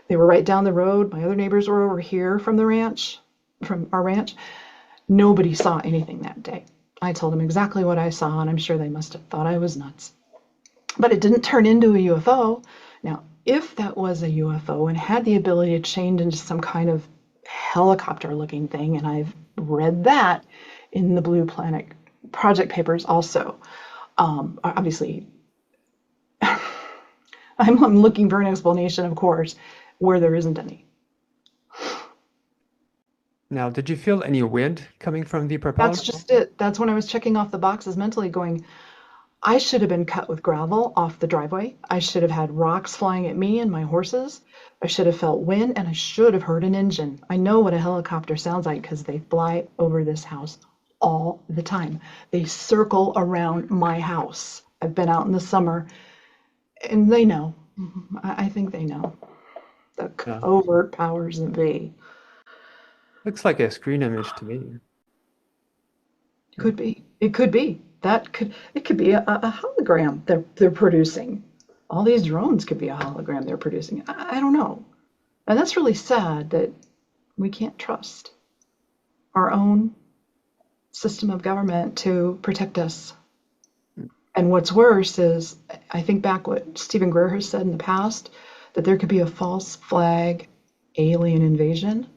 They were right down the road. My other neighbors were over here from the ranch, from our ranch. Nobody saw anything that day. I told them exactly what I saw, and I'm sure they must have thought I was nuts. But it didn't turn into a UFO. Now, if that was a UFO and had the ability to change into some kind of helicopter-looking thing, and I've read that in the Blue Planet Project papers also. Obviously, I'm looking for an explanation, of course, where there isn't any. Now, did you feel any wind coming from the propeller? That's just it. That's when I was checking off the boxes mentally going, I should have been cut with gravel off the driveway. I should have had rocks flying at me and my horses. I should have felt wind, and I should have heard an engine. I know what a helicopter sounds like because they fly over this house all the time. They circle around my house. I've been out in the summer, and they know. I think they know. The covert powers that be. Looks like a screen image to me. Could be. It could be. It could be a hologram they're producing. All these drones could be a hologram they're producing. I don't know. And that's really sad that we can't trust our own system of government to protect us. And what's worse is, I think back what Stephen Greer has said in the past, that there could be a false flag alien invasion.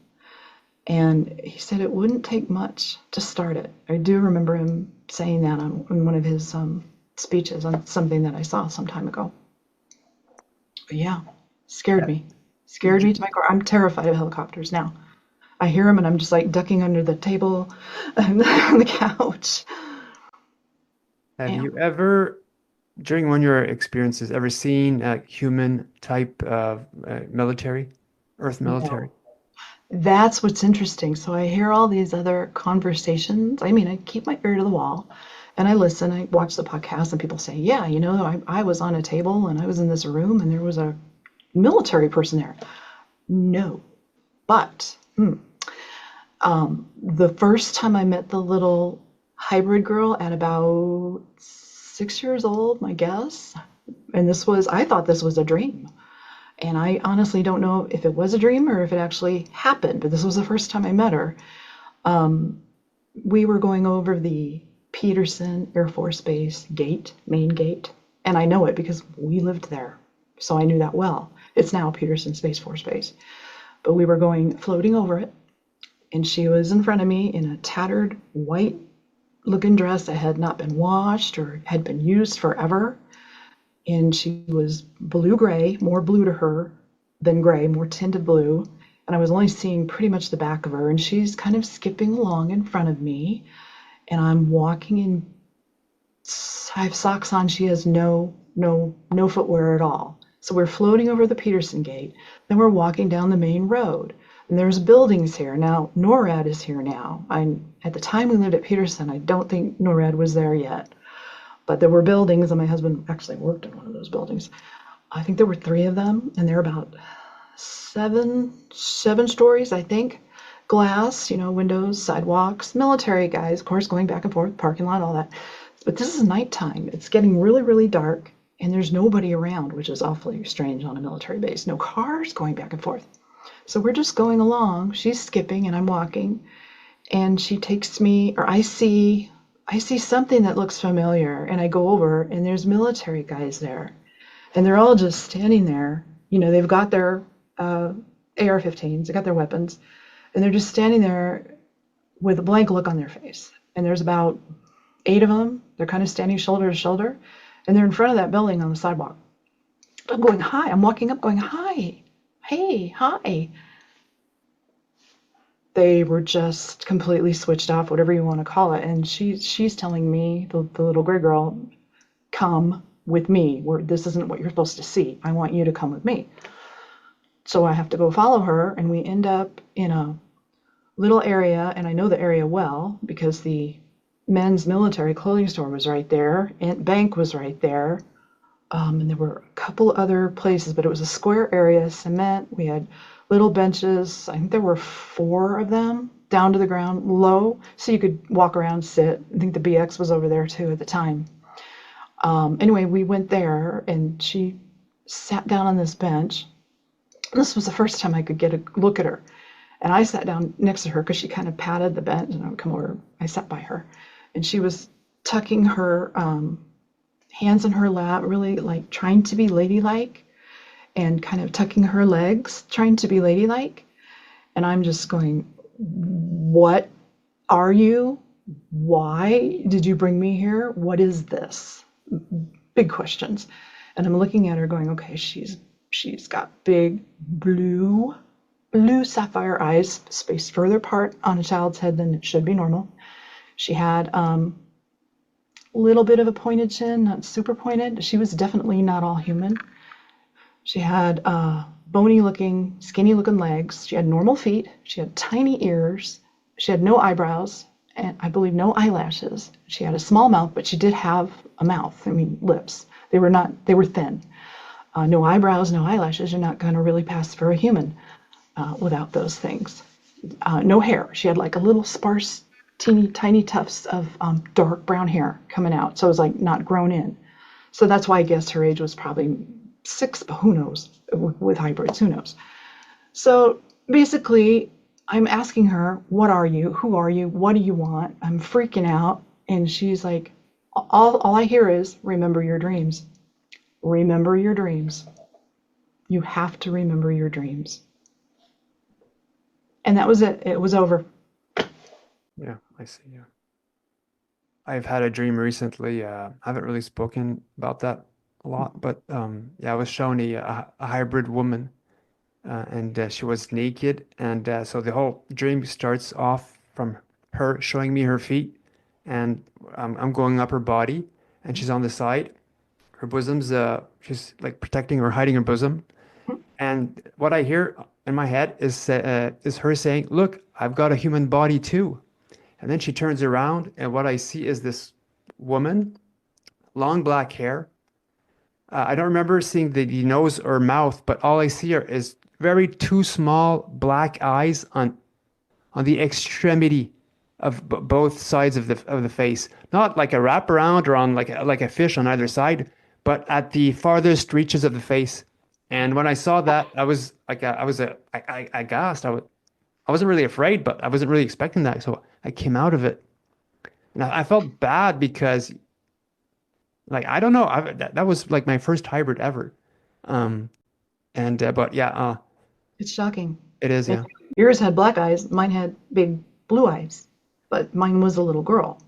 And he said it wouldn't take much to start it. I do remember him saying that in one of his speeches on something that I saw some time ago. But yeah, scared me. Scared me to my core. I'm terrified of helicopters now. I hear them and I'm just like ducking under the table and on the couch. Have you ever, during one of your experiences, ever seen a human type of military, Earth military? No. That's what's interesting. So I hear all these other conversations. I mean, I keep my ear to the wall and I listen. I watch the podcast and people say, yeah, you know, I was on a table and I was in this room and there was a military person there. No. But the first time I met the little hybrid girl at about 6 years old, my guess, and I thought this was a dream. And I honestly don't know if it was a dream or if it actually happened, but this was the first time I met her. We were going over the Peterson Air Force Base gate, main gate, and I know it because we lived there, so I knew that well. It's now Peterson Space Force Base. But we were floating over it, and she was in front of me in a tattered white-looking dress that had not been washed or had been used forever. And she was blue-gray, more blue to her than gray, more tinted blue. And I was only seeing pretty much the back of her. And she's kind of skipping along in front of me. And I'm walking in, I have socks on. She has no footwear at all. So we're floating over the Peterson Gate. Then we're walking down the main road. And there's buildings here. Now, NORAD is here now. At the time we lived at Peterson, I don't think NORAD was there yet. But there were buildings, and my husband actually worked in one of those buildings. I think there were 3 of them, and they're about seven stories, I think. Glass, windows, sidewalks, military guys, of course, going back and forth, parking lot, all that. But this is nighttime. It's getting really, really dark, and there's nobody around, which is awfully strange on a military base. No cars going back and forth. So we're just going along. She's skipping, and I'm walking, and she takes me, or I see something that looks familiar, and I go over, and there's military guys there, and they're all just standing there. They've got their AR-15s, they got their weapons, and they're just standing there with a blank look on their face. And there's about 8 of them. They're kind of standing shoulder to shoulder, and they're in front of that building on the sidewalk. I'm going, hi. I'm walking up going, hi. Hey, hi. They were just completely switched off, whatever you want to call it. And she's telling me, the little gray girl, come with me. This isn't what you're supposed to see. I want you to come with me. So I have to go follow her, and we end up in a little area, and I know the area well because the men's military clothing store was right there, and bank was right there, and there were a couple other places, but it was a square area, cement. We had little benches. I think there were four of them down to the ground, low, so you could walk around, sit. I think the BX was over there too at the time. Anyway, we went there, and she sat down on this bench. This was the first time I could get a look at her. And I sat down next to her because she kind of patted the bench, and I would come over. I sat by her, and she was tucking her hands in her lap, really like trying to be ladylike, and kind of tucking her legs, trying to be ladylike. And I'm just going, what are you? Why did you bring me here? What is this? Big questions. And I'm looking at her going, okay, she's got big blue sapphire eyes, spaced further apart on a child's head than it should be normal. She had a little bit of a pointed chin, not super pointed. She was definitely not all human. She had bony looking, skinny looking legs. She had normal feet. She had tiny ears. She had no eyebrows, and I believe no eyelashes. She had a small mouth, but she did have a mouth. I mean, lips. They were thin. No eyebrows, no eyelashes. You're not going to really pass for a human without those things. No hair. She had like a little sparse, teeny, tiny tufts of dark brown hair coming out. So it was like not grown in. So that's why I guess her age was probably 6, but who knows? With hybrids, who knows? So basically, I'm asking her, what are you? Who are you? What do you want? I'm freaking out. And she's like, all I hear is, remember your dreams. Remember your dreams. You have to remember your dreams. And that was it. It was over. Yeah, I see. Yeah. I've had a dream recently. I haven't really spoken about that a lot, but yeah, I was shown a hybrid woman, and she was naked, and so the whole dream starts off from her showing me her feet, and I'm going up her body, and she's on the side. Her bosom's she's like protecting or hiding her bosom, and what I hear in my head is her saying, "Look, I've got a human body too." And then she turns around, and what I see is this woman, long black hair. I don't remember seeing the nose or mouth, but all I see is very two small black eyes on the extremity of both sides of the face. Not like a wraparound or on like a fish on either side, but at the farthest reaches of the face. And when I saw that, I was like, I gasped. I wasn't really afraid, but I wasn't really expecting that. So I came out of it, and I felt bad because, like, I don't know, that was like my first hybrid ever. Um, and but yeah, It's shocking. it is, And yeah. yours had black eyes. Mine had big blue eyes. But mine was a little girl.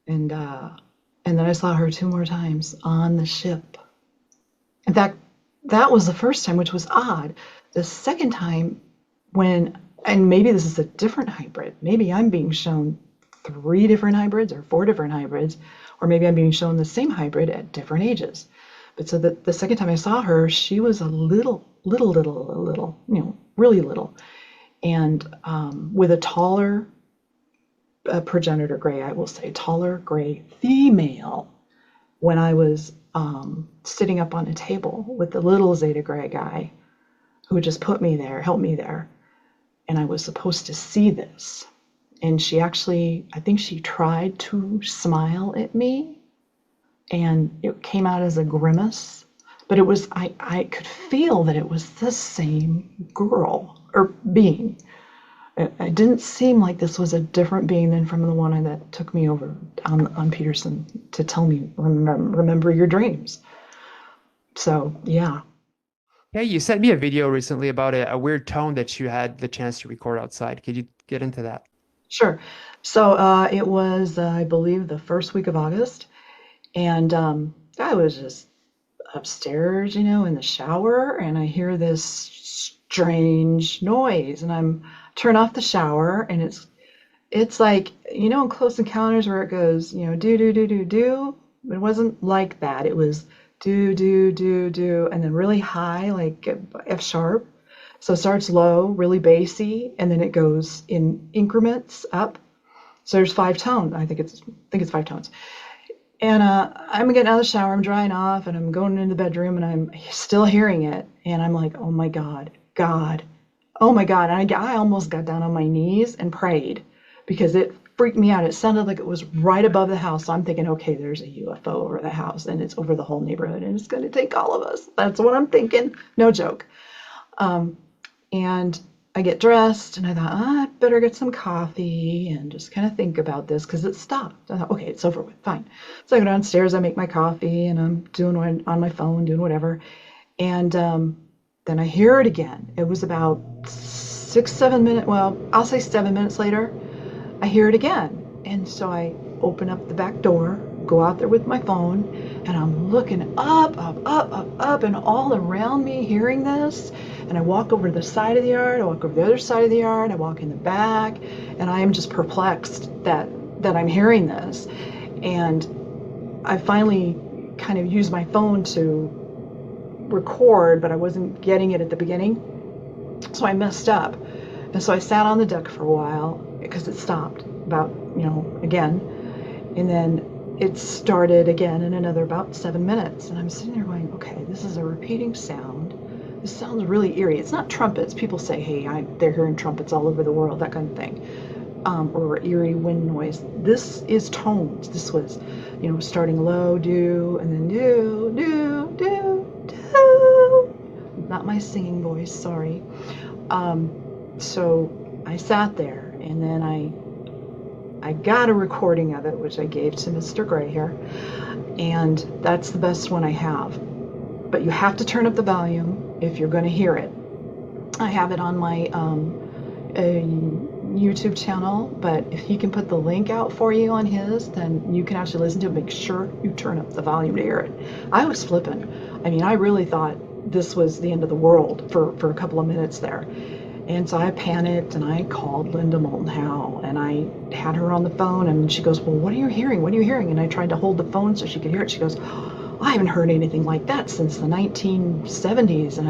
And and then I saw her 2 more times on the ship. In fact, that was the first time, which was odd. The second time, when, and maybe this is a different hybrid. Maybe I'm being shown 3 different hybrids or 4 different hybrids, or maybe I'm being shown the same hybrid at different ages. But so the second time I saw her, she was a little, really little, and with a taller progenitor gray, I will say, taller gray female. When I was sitting up on a table with the little Zeta Grey guy who just put me there, helped me there, and I was supposed to see this. And she actually, I think she tried to smile at me, and it came out as a grimace. But it was, I could feel that it was the same girl or being. It didn't seem like this was a different being than from the one that took me over on Peterson to tell me, remember your dreams. So, yeah. Hey, you sent me a video recently about a weird tone that you had the chance to record outside. Could you get into that? Sure. So it was, I believe, the first week of August, and I was just upstairs, in the shower, and I hear this strange noise, and I'm turn off the shower, and it's like, in Close Encounters where it goes, do, do, do, do, do. It wasn't like that. It was do, do, do, do, and then really high, like F sharp. So it starts low, really bassy, and then it goes in increments up. So there's 5 tones. I think it's 5 tones. And I'm getting out of the shower, I'm drying off, and I'm going into the bedroom, and I'm still hearing it. And I'm like, oh my God, God, oh my God. And I almost got down on my knees and prayed because it freaked me out. It sounded like it was right above the house. So I'm thinking, okay, there's a UFO over the house, and it's over the whole neighborhood, and it's going to take all of us. That's what I'm thinking. No joke. And I get dressed, and I thought, I better get some coffee and just kind of think about this because it stopped. I thought, okay, it's over with, fine. So I go downstairs, I make my coffee, and I'm doing on my phone, doing whatever. And then I hear it again. It was about 6, 7 minutes, well, I'll say 7 minutes later, I hear it again. And so I open up the back door, go out there with my phone, and I'm looking up, up, up, up, up, and all around me hearing this. And I walk over to the side of the yard, I walk over the other side of the yard, I walk in the back, and I am just perplexed that I'm hearing this. And I finally kind of used my phone to record, but I wasn't getting it at the beginning, so I messed up. And so I sat on the deck for a while because it stopped about, again. And then it started again in another about 7 minutes. And I'm sitting there going, okay, this is a repeating sound. This sounds really eerie. It's not trumpets. People say, hey, they're hearing trumpets all over the world, that kind of thing. Or eerie wind noise. This is tones. This was, starting low, do, and then do, do, do, do. Not my singing voice, sorry. So I sat there, and then I got a recording of it, which I gave to Mr. Gray here, and that's the best one I have. But you have to turn up the volume if you're going to hear it. I have it on my YouTube channel, but if he can put the link out for you on his, then you can actually listen to it. Make sure you turn up the volume to hear it. I was flipping. I mean, I really thought this was the end of the world for a couple of minutes there. And so I panicked, and I called Linda Moulton Howe, and I had her on the phone, and she goes, well, what are you hearing? What are you hearing? And I tried to hold the phone so she could hear it. She goes, I haven't heard anything like that since the 1970s. And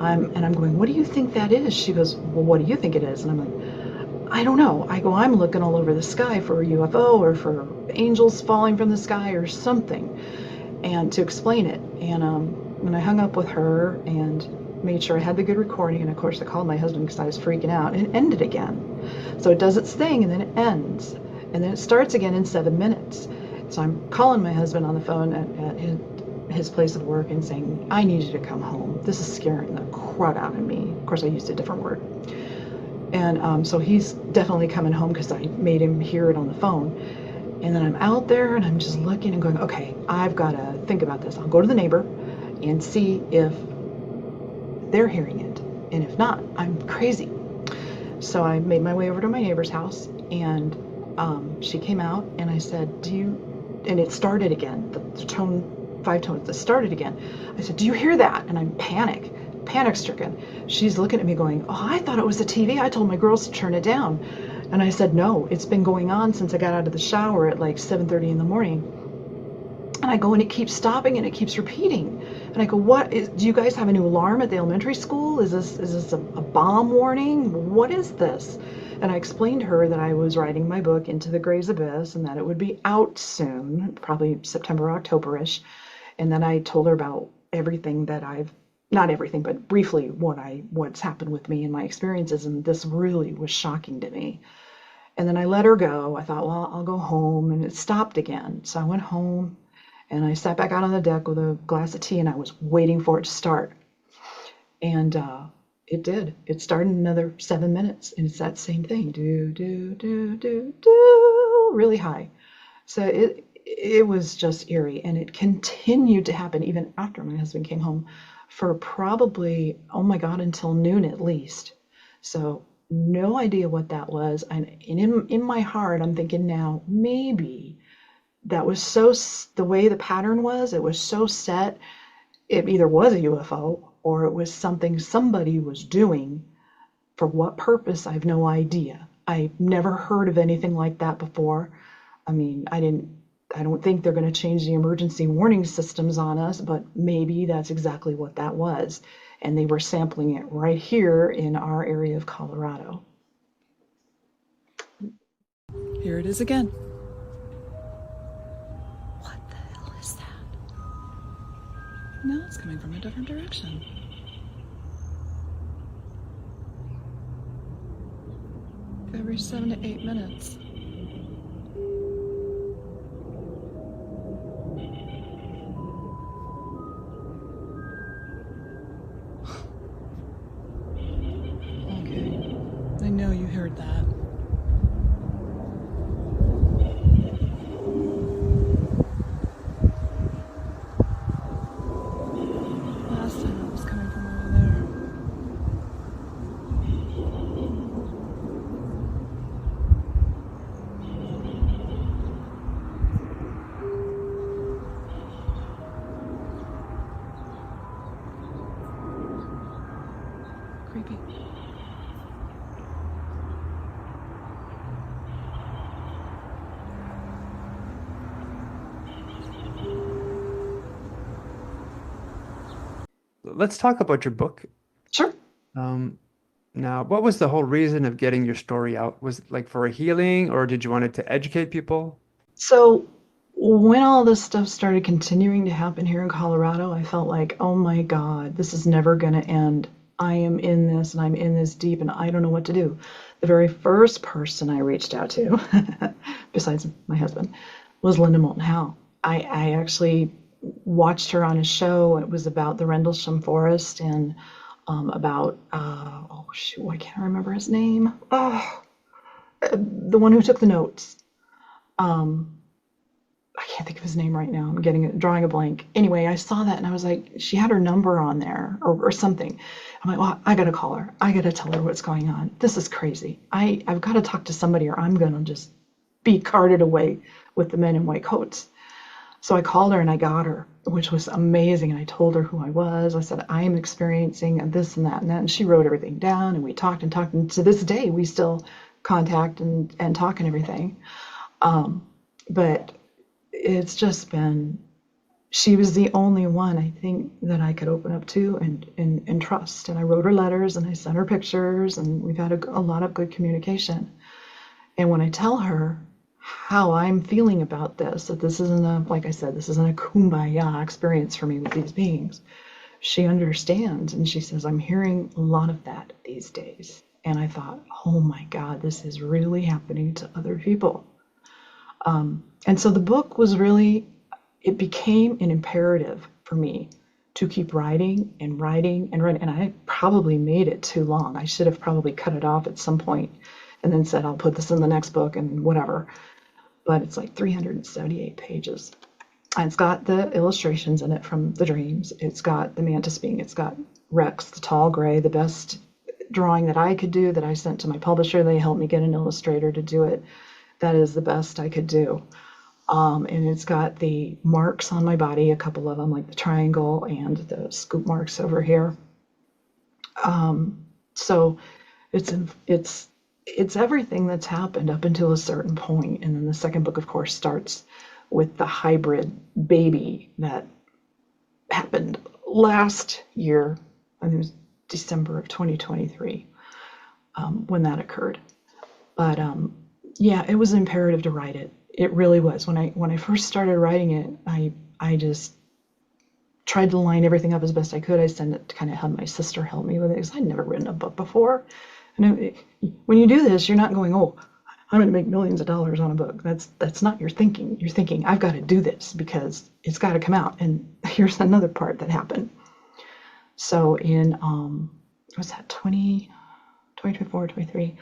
I'm going, what do you think that is? She goes, well, what do you think it is? And I'm like, I don't know. I go, I'm looking all over the sky for a UFO or for angels falling from the sky or something, and to explain it. And I hung up with her and made sure I had the good recording. And of course I called my husband because I was freaking out, and it ended again. So it does its thing, and then it ends, and then it starts again in 7 minutes. So I'm calling my husband on the phone at his place of work and saying, I need you to come home. This is scaring the crud out of me. Of course, I used a different word. And so he's definitely coming home because I made him hear it on the phone. And then I'm out there, and I'm just looking and going, okay, I've got to think about this. I'll go to the neighbor and see if they're hearing it. And if not, I'm crazy. So I made my way over to my neighbor's house, and she came out, and I said, and it started again, the tone, 5 tones, that started again. I said, do you hear that? And I'm panic stricken. She's looking at me going, oh, I thought it was the TV. I told my girls to turn it down. And I said, no, it's been going on since I got out of the shower at like 7:30 in the morning. And I go, and it keeps stopping, and it keeps repeating. And I go, do you guys have a new alarm at the elementary school? Is this a bomb warning? What is this? And I explained to her that I was writing my book, Into the Greys Abyss, and that it would be out soon, probably September, October-ish. And then I told her about everything that not everything, but briefly what's happened with me and my experiences, and this really was shocking to me. And then I let her go. I thought, well, I'll go home, and it stopped again. So I went home, and I sat back out on the deck with a glass of tea, and I was waiting for it to start. And it did. It started in another 7 minutes, and it's that same thing. Do, do, do, do, do, really high. So it was just eerie, and it continued to happen even after my husband came home for probably, oh my God, until noon at least. So no idea what that was. And in my heart, I'm thinking now, maybe that was the way the pattern was, it was so set it either was a UFO or it was something somebody was doing. For what purpose, I have no idea. I've never heard of anything like that before. I mean, I don't think they're going to change the emergency warning systems on us, but maybe that's exactly what that was. And they were sampling it right here in our area of Colorado. Here it is again. What the hell is that? Now it's coming from a different direction. Every 7 to 8 minutes. Okay, I know you heard that. Last time it was coming from over there. Creepy. Let's talk about your book. Sure. Now, what was the whole reason of getting your story out? Was it like for a healing, or did you want it to educate people? So when all this stuff started continuing to happen here in Colorado, I felt like, oh my God, this is never going to end. I am in this and I'm in this deep and I don't know what to do. The very first person I reached out to, besides my husband, was Linda Moulton Howe. I actually watched her on a show. It was about the Rendlesham Forest and about, oh shoot, I can't remember his name. Oh, the one who took the notes. I can't think of his name right now. I'm drawing a blank. Anyway, I saw that and I was like, she had her number on there or something. I'm like, well, I got to call her. I got to tell her what's going on. This is crazy. I've got to talk to somebody or I'm going to just be carted away with the men in white coats. So I called her and I got her, which was amazing. And I told her who I was. I said, I am experiencing this and that and that. And she wrote everything down and we talked and talked. And to this day, we still contact and talk and everything. But it's just been, she was the only one I think that I could open up to and trust. And I wrote her letters and I sent her pictures and we've had a lot of good communication. And when I tell her how I'm feeling about this, that this isn't a, like I said, this isn't a kumbaya experience for me with these beings, she understands and she says, I'm hearing a lot of that these days. And I thought, oh my God, this is really happening to other people. And so the book was really, it became an imperative for me to keep writing and writing and writing. And I probably made it too long. I should have probably cut it off at some point and then said, I'll put this in the next book and whatever. But it's like 378 pages. And it's got the illustrations in it from the dreams. It's got the Mantis being, it's got Rex, the tall gray, the best drawing that I could do that I sent to my publisher. They helped me get an illustrator to do it. That is the best I could do. And it's got the marks on my body, a couple of them, like the triangle and the scoop marks over here. So it's everything that's happened up until a certain point. And then the second book, of course, starts with the hybrid baby that happened last year. I think it was December of 2023 when that occurred. But yeah, it was imperative to write it. It really was. When I first started writing it, I just tried to line everything up as best I could. I kind of had my sister help me with it because I'd never written a book before. And when you do this, you're not going, oh, I'm going to make millions of dollars on a book. That's not your thinking. You're thinking, I've got to do this because it's got to come out. And here's another part that happened. So in, what's that, 2024, 23,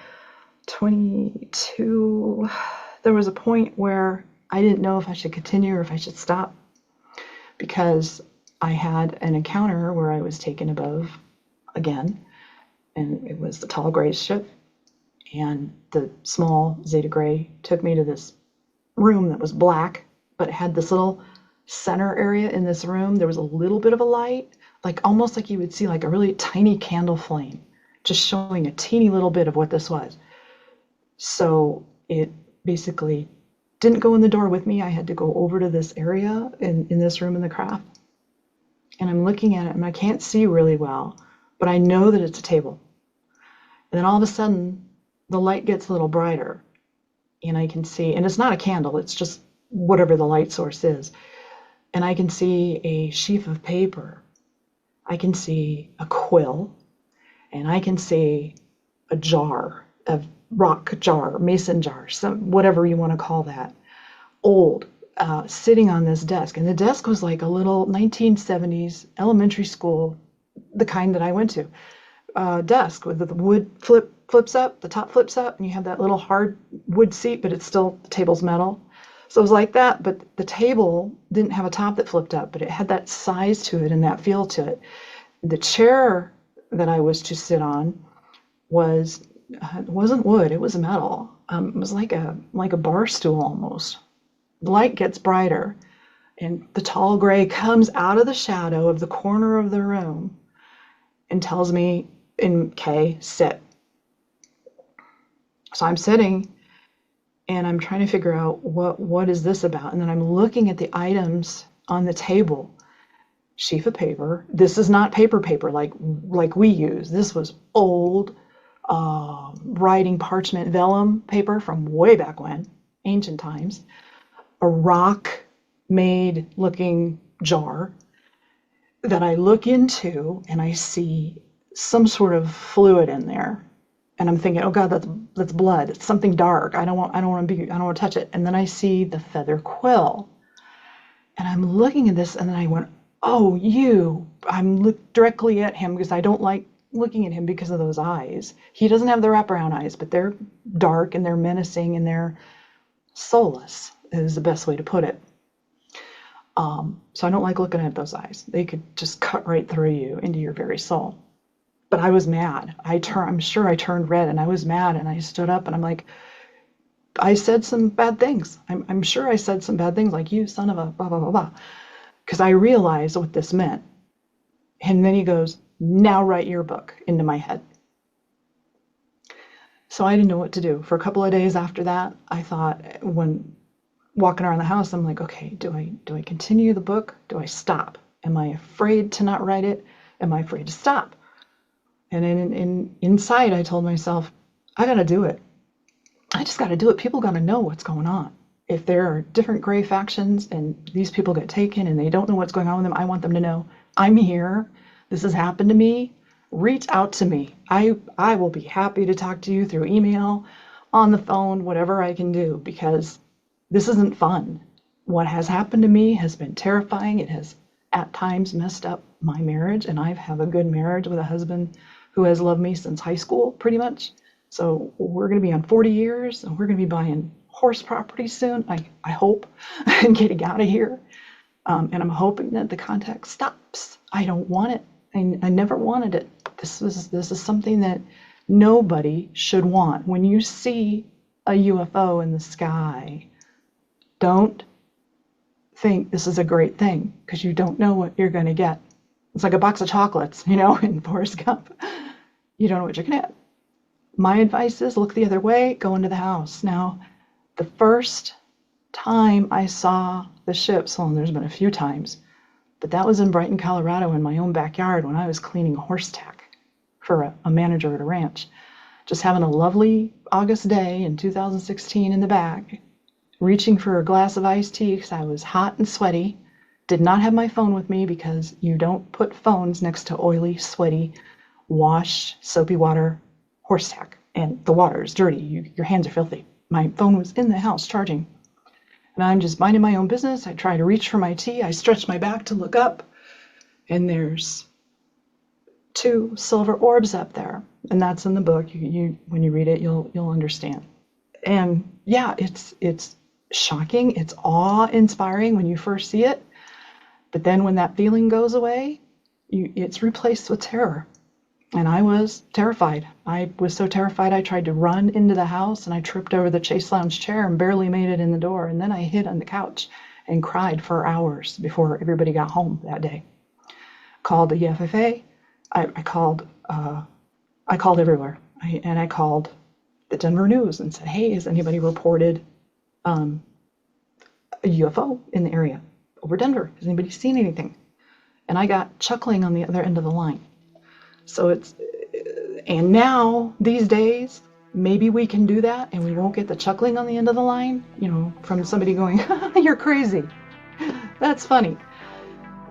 22, there was a point where I didn't know if I should continue or if I should stop because I had an encounter where I was taken above again, and it was the tall gray ship, and the small Zeta Grey took me to this room that was black, but had this little center area in this room, there was a little bit of a light, like almost like you would see like a really tiny candle flame, just showing a teeny little bit of what this was. So it basically didn't go in the door with me. I had to go over to this area in this room in the craft. And I'm looking at it and I can't see really well, but I know that it's a table. And then all of a sudden, the light gets a little brighter and I can see, and it's not a candle, it's just whatever the light source is. And I can see a sheaf of paper. I can see a quill, and I can see a jar, a rock jar, mason jar, whatever you want to call that, old, sitting on this desk. And the desk was like a little 1970s elementary school, the kind that I went to, desk with the wood flips up, the top flips up, and you have that little hard wood seat, but it's still, the table's metal. So it was like that, but the table didn't have a top that flipped up, but it had that size to it and that feel to it. The chair that I was to sit on wasn't wood, it was metal. It was like a bar stool almost. The light gets brighter, and the tall gray comes out of the shadow of the corner of the room and tells me in K, sit. So I'm sitting, and I'm trying to figure out what is this about? And then I'm looking at the items on the table. Sheaf of paper. This is not paper like we use. This was old writing parchment vellum paper from way back when, ancient times. A rock-made looking jar that I look into, and I see some sort of fluid in there. And I'm thinking, oh God, that's blood. It's something dark. I don't want to touch it. And then I see the feather quill. And I'm looking at this, and then I went, oh, I'm looking directly at him because I don't like looking at him because of those eyes. He doesn't have the wraparound eyes, but they're dark and they're menacing and they're soulless is the best way to put it. So I don't like looking at those eyes. They could just cut right through you into your very soul. But I was mad. I'm sure I turned red, and I was mad, and I stood up, and I'm like, I said some bad things. I'm sure I said some bad things, like, you son of a blah, blah, blah, blah. Because I realized what this meant. And then he goes, now write your book, into my head. So I didn't know what to do. For a couple of days after that, I thought, when walking around the house, I'm like, okay, do I continue the book? Do I stop? Am I afraid to not write it? Am I afraid to stop? And inside, I told myself, I got to do it. I just got to do it. People got to know what's going on. If there are different gray factions and these people get taken and they don't know what's going on with them, I want them to know, I'm here. This has happened to me. Reach out to me. I will be happy to talk to you through email, on the phone, whatever I can do, because this isn't fun. What has happened to me has been terrifying. It has at times messed up my marriage, and I have a good marriage with a husband who has loved me since high school, pretty much. So we're going to be on 40 years, and we're going to be buying horse property soon, I hope, and getting out of here. And I'm hoping that the contact stops. I don't want it. I never wanted it. This is something that nobody should want. When you see a UFO in the sky, don't think this is a great thing, because you don't know what you're going to get. It's like a box of chocolates, in Forrest Gump. You don't know what you're going to get. My advice is look the other way, go into the house. Now, the first time I saw the ships, well, there's been a few times, but that was in Brighton, Colorado, in my own backyard when I was cleaning horse tack for a manager at a ranch. Just having a lovely August day in 2016 in the back, reaching for a glass of iced tea because I was hot and sweaty. Did not have my phone with me because you don't put phones next to oily, sweaty, washed, soapy water horse tack. And the water is dirty. Your hands are filthy. My phone was in the house charging. And I'm just minding my own business. I try to reach for my tea. I stretch my back to look up. And there's 2 silver orbs up there. And that's in the book. When you read it, you'll understand. And yeah, it's shocking. It's awe-inspiring when you first see it. But then when that feeling goes away, it's replaced with terror. And I was terrified. I was so terrified I tried to run into the house, and I tripped over the Chase Lounge chair and barely made it in the door. And then I hid on the couch and cried for hours before everybody got home that day. Called the EFFA. I called everywhere. I called the Denver News and said, hey, has anybody reported a UFO in the area over Denver? Has anybody seen anything? And I got chuckling on the other end of the line. So and now, these days, maybe we can do that and we won't get the chuckling on the end of the line, from somebody going, you're crazy. That's funny.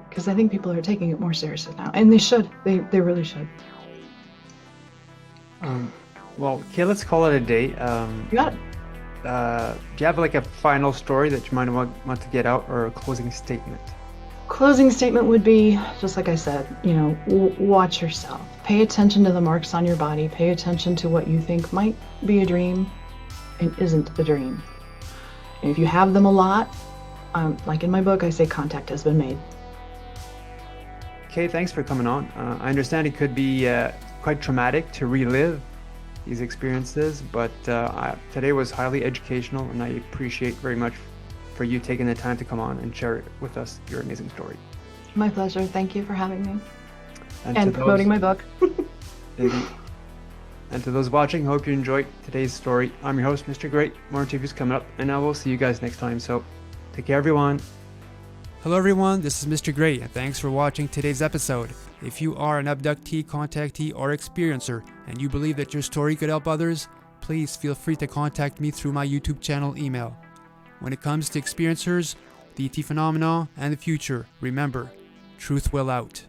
Because I think people are taking it more seriously now. And they should. They really should. Well, okay, let's call it a day. You got it. Do you have like a final story that you might want to get out, or a closing statement? Closing statement would be, just like I said, watch yourself. Pay attention to the marks on your body. Pay attention to what you think might be a dream and isn't a dream. And if you have them a lot, like in my book, I say contact has been made. Okay, thanks for coming on. I understand it could be quite traumatic to relive these experiences, but today was highly educational, and I appreciate very much for you taking the time to come on and share with us your amazing story. My pleasure. Thank you for having me. And promoting my book. Indeed. And to those watching, hope you enjoyed today's story. I'm your host, Mr. Great. More interviews coming up, and I will see you guys next time. So take care, everyone. Hello, everyone. This is Mr. Great, and thanks for watching today's episode. If you are an abductee, contactee, or experiencer, and you believe that your story could help others, please feel free to contact me through my YouTube channel email. When it comes to experiencers, the ET phenomena, and the future, remember, truth will out.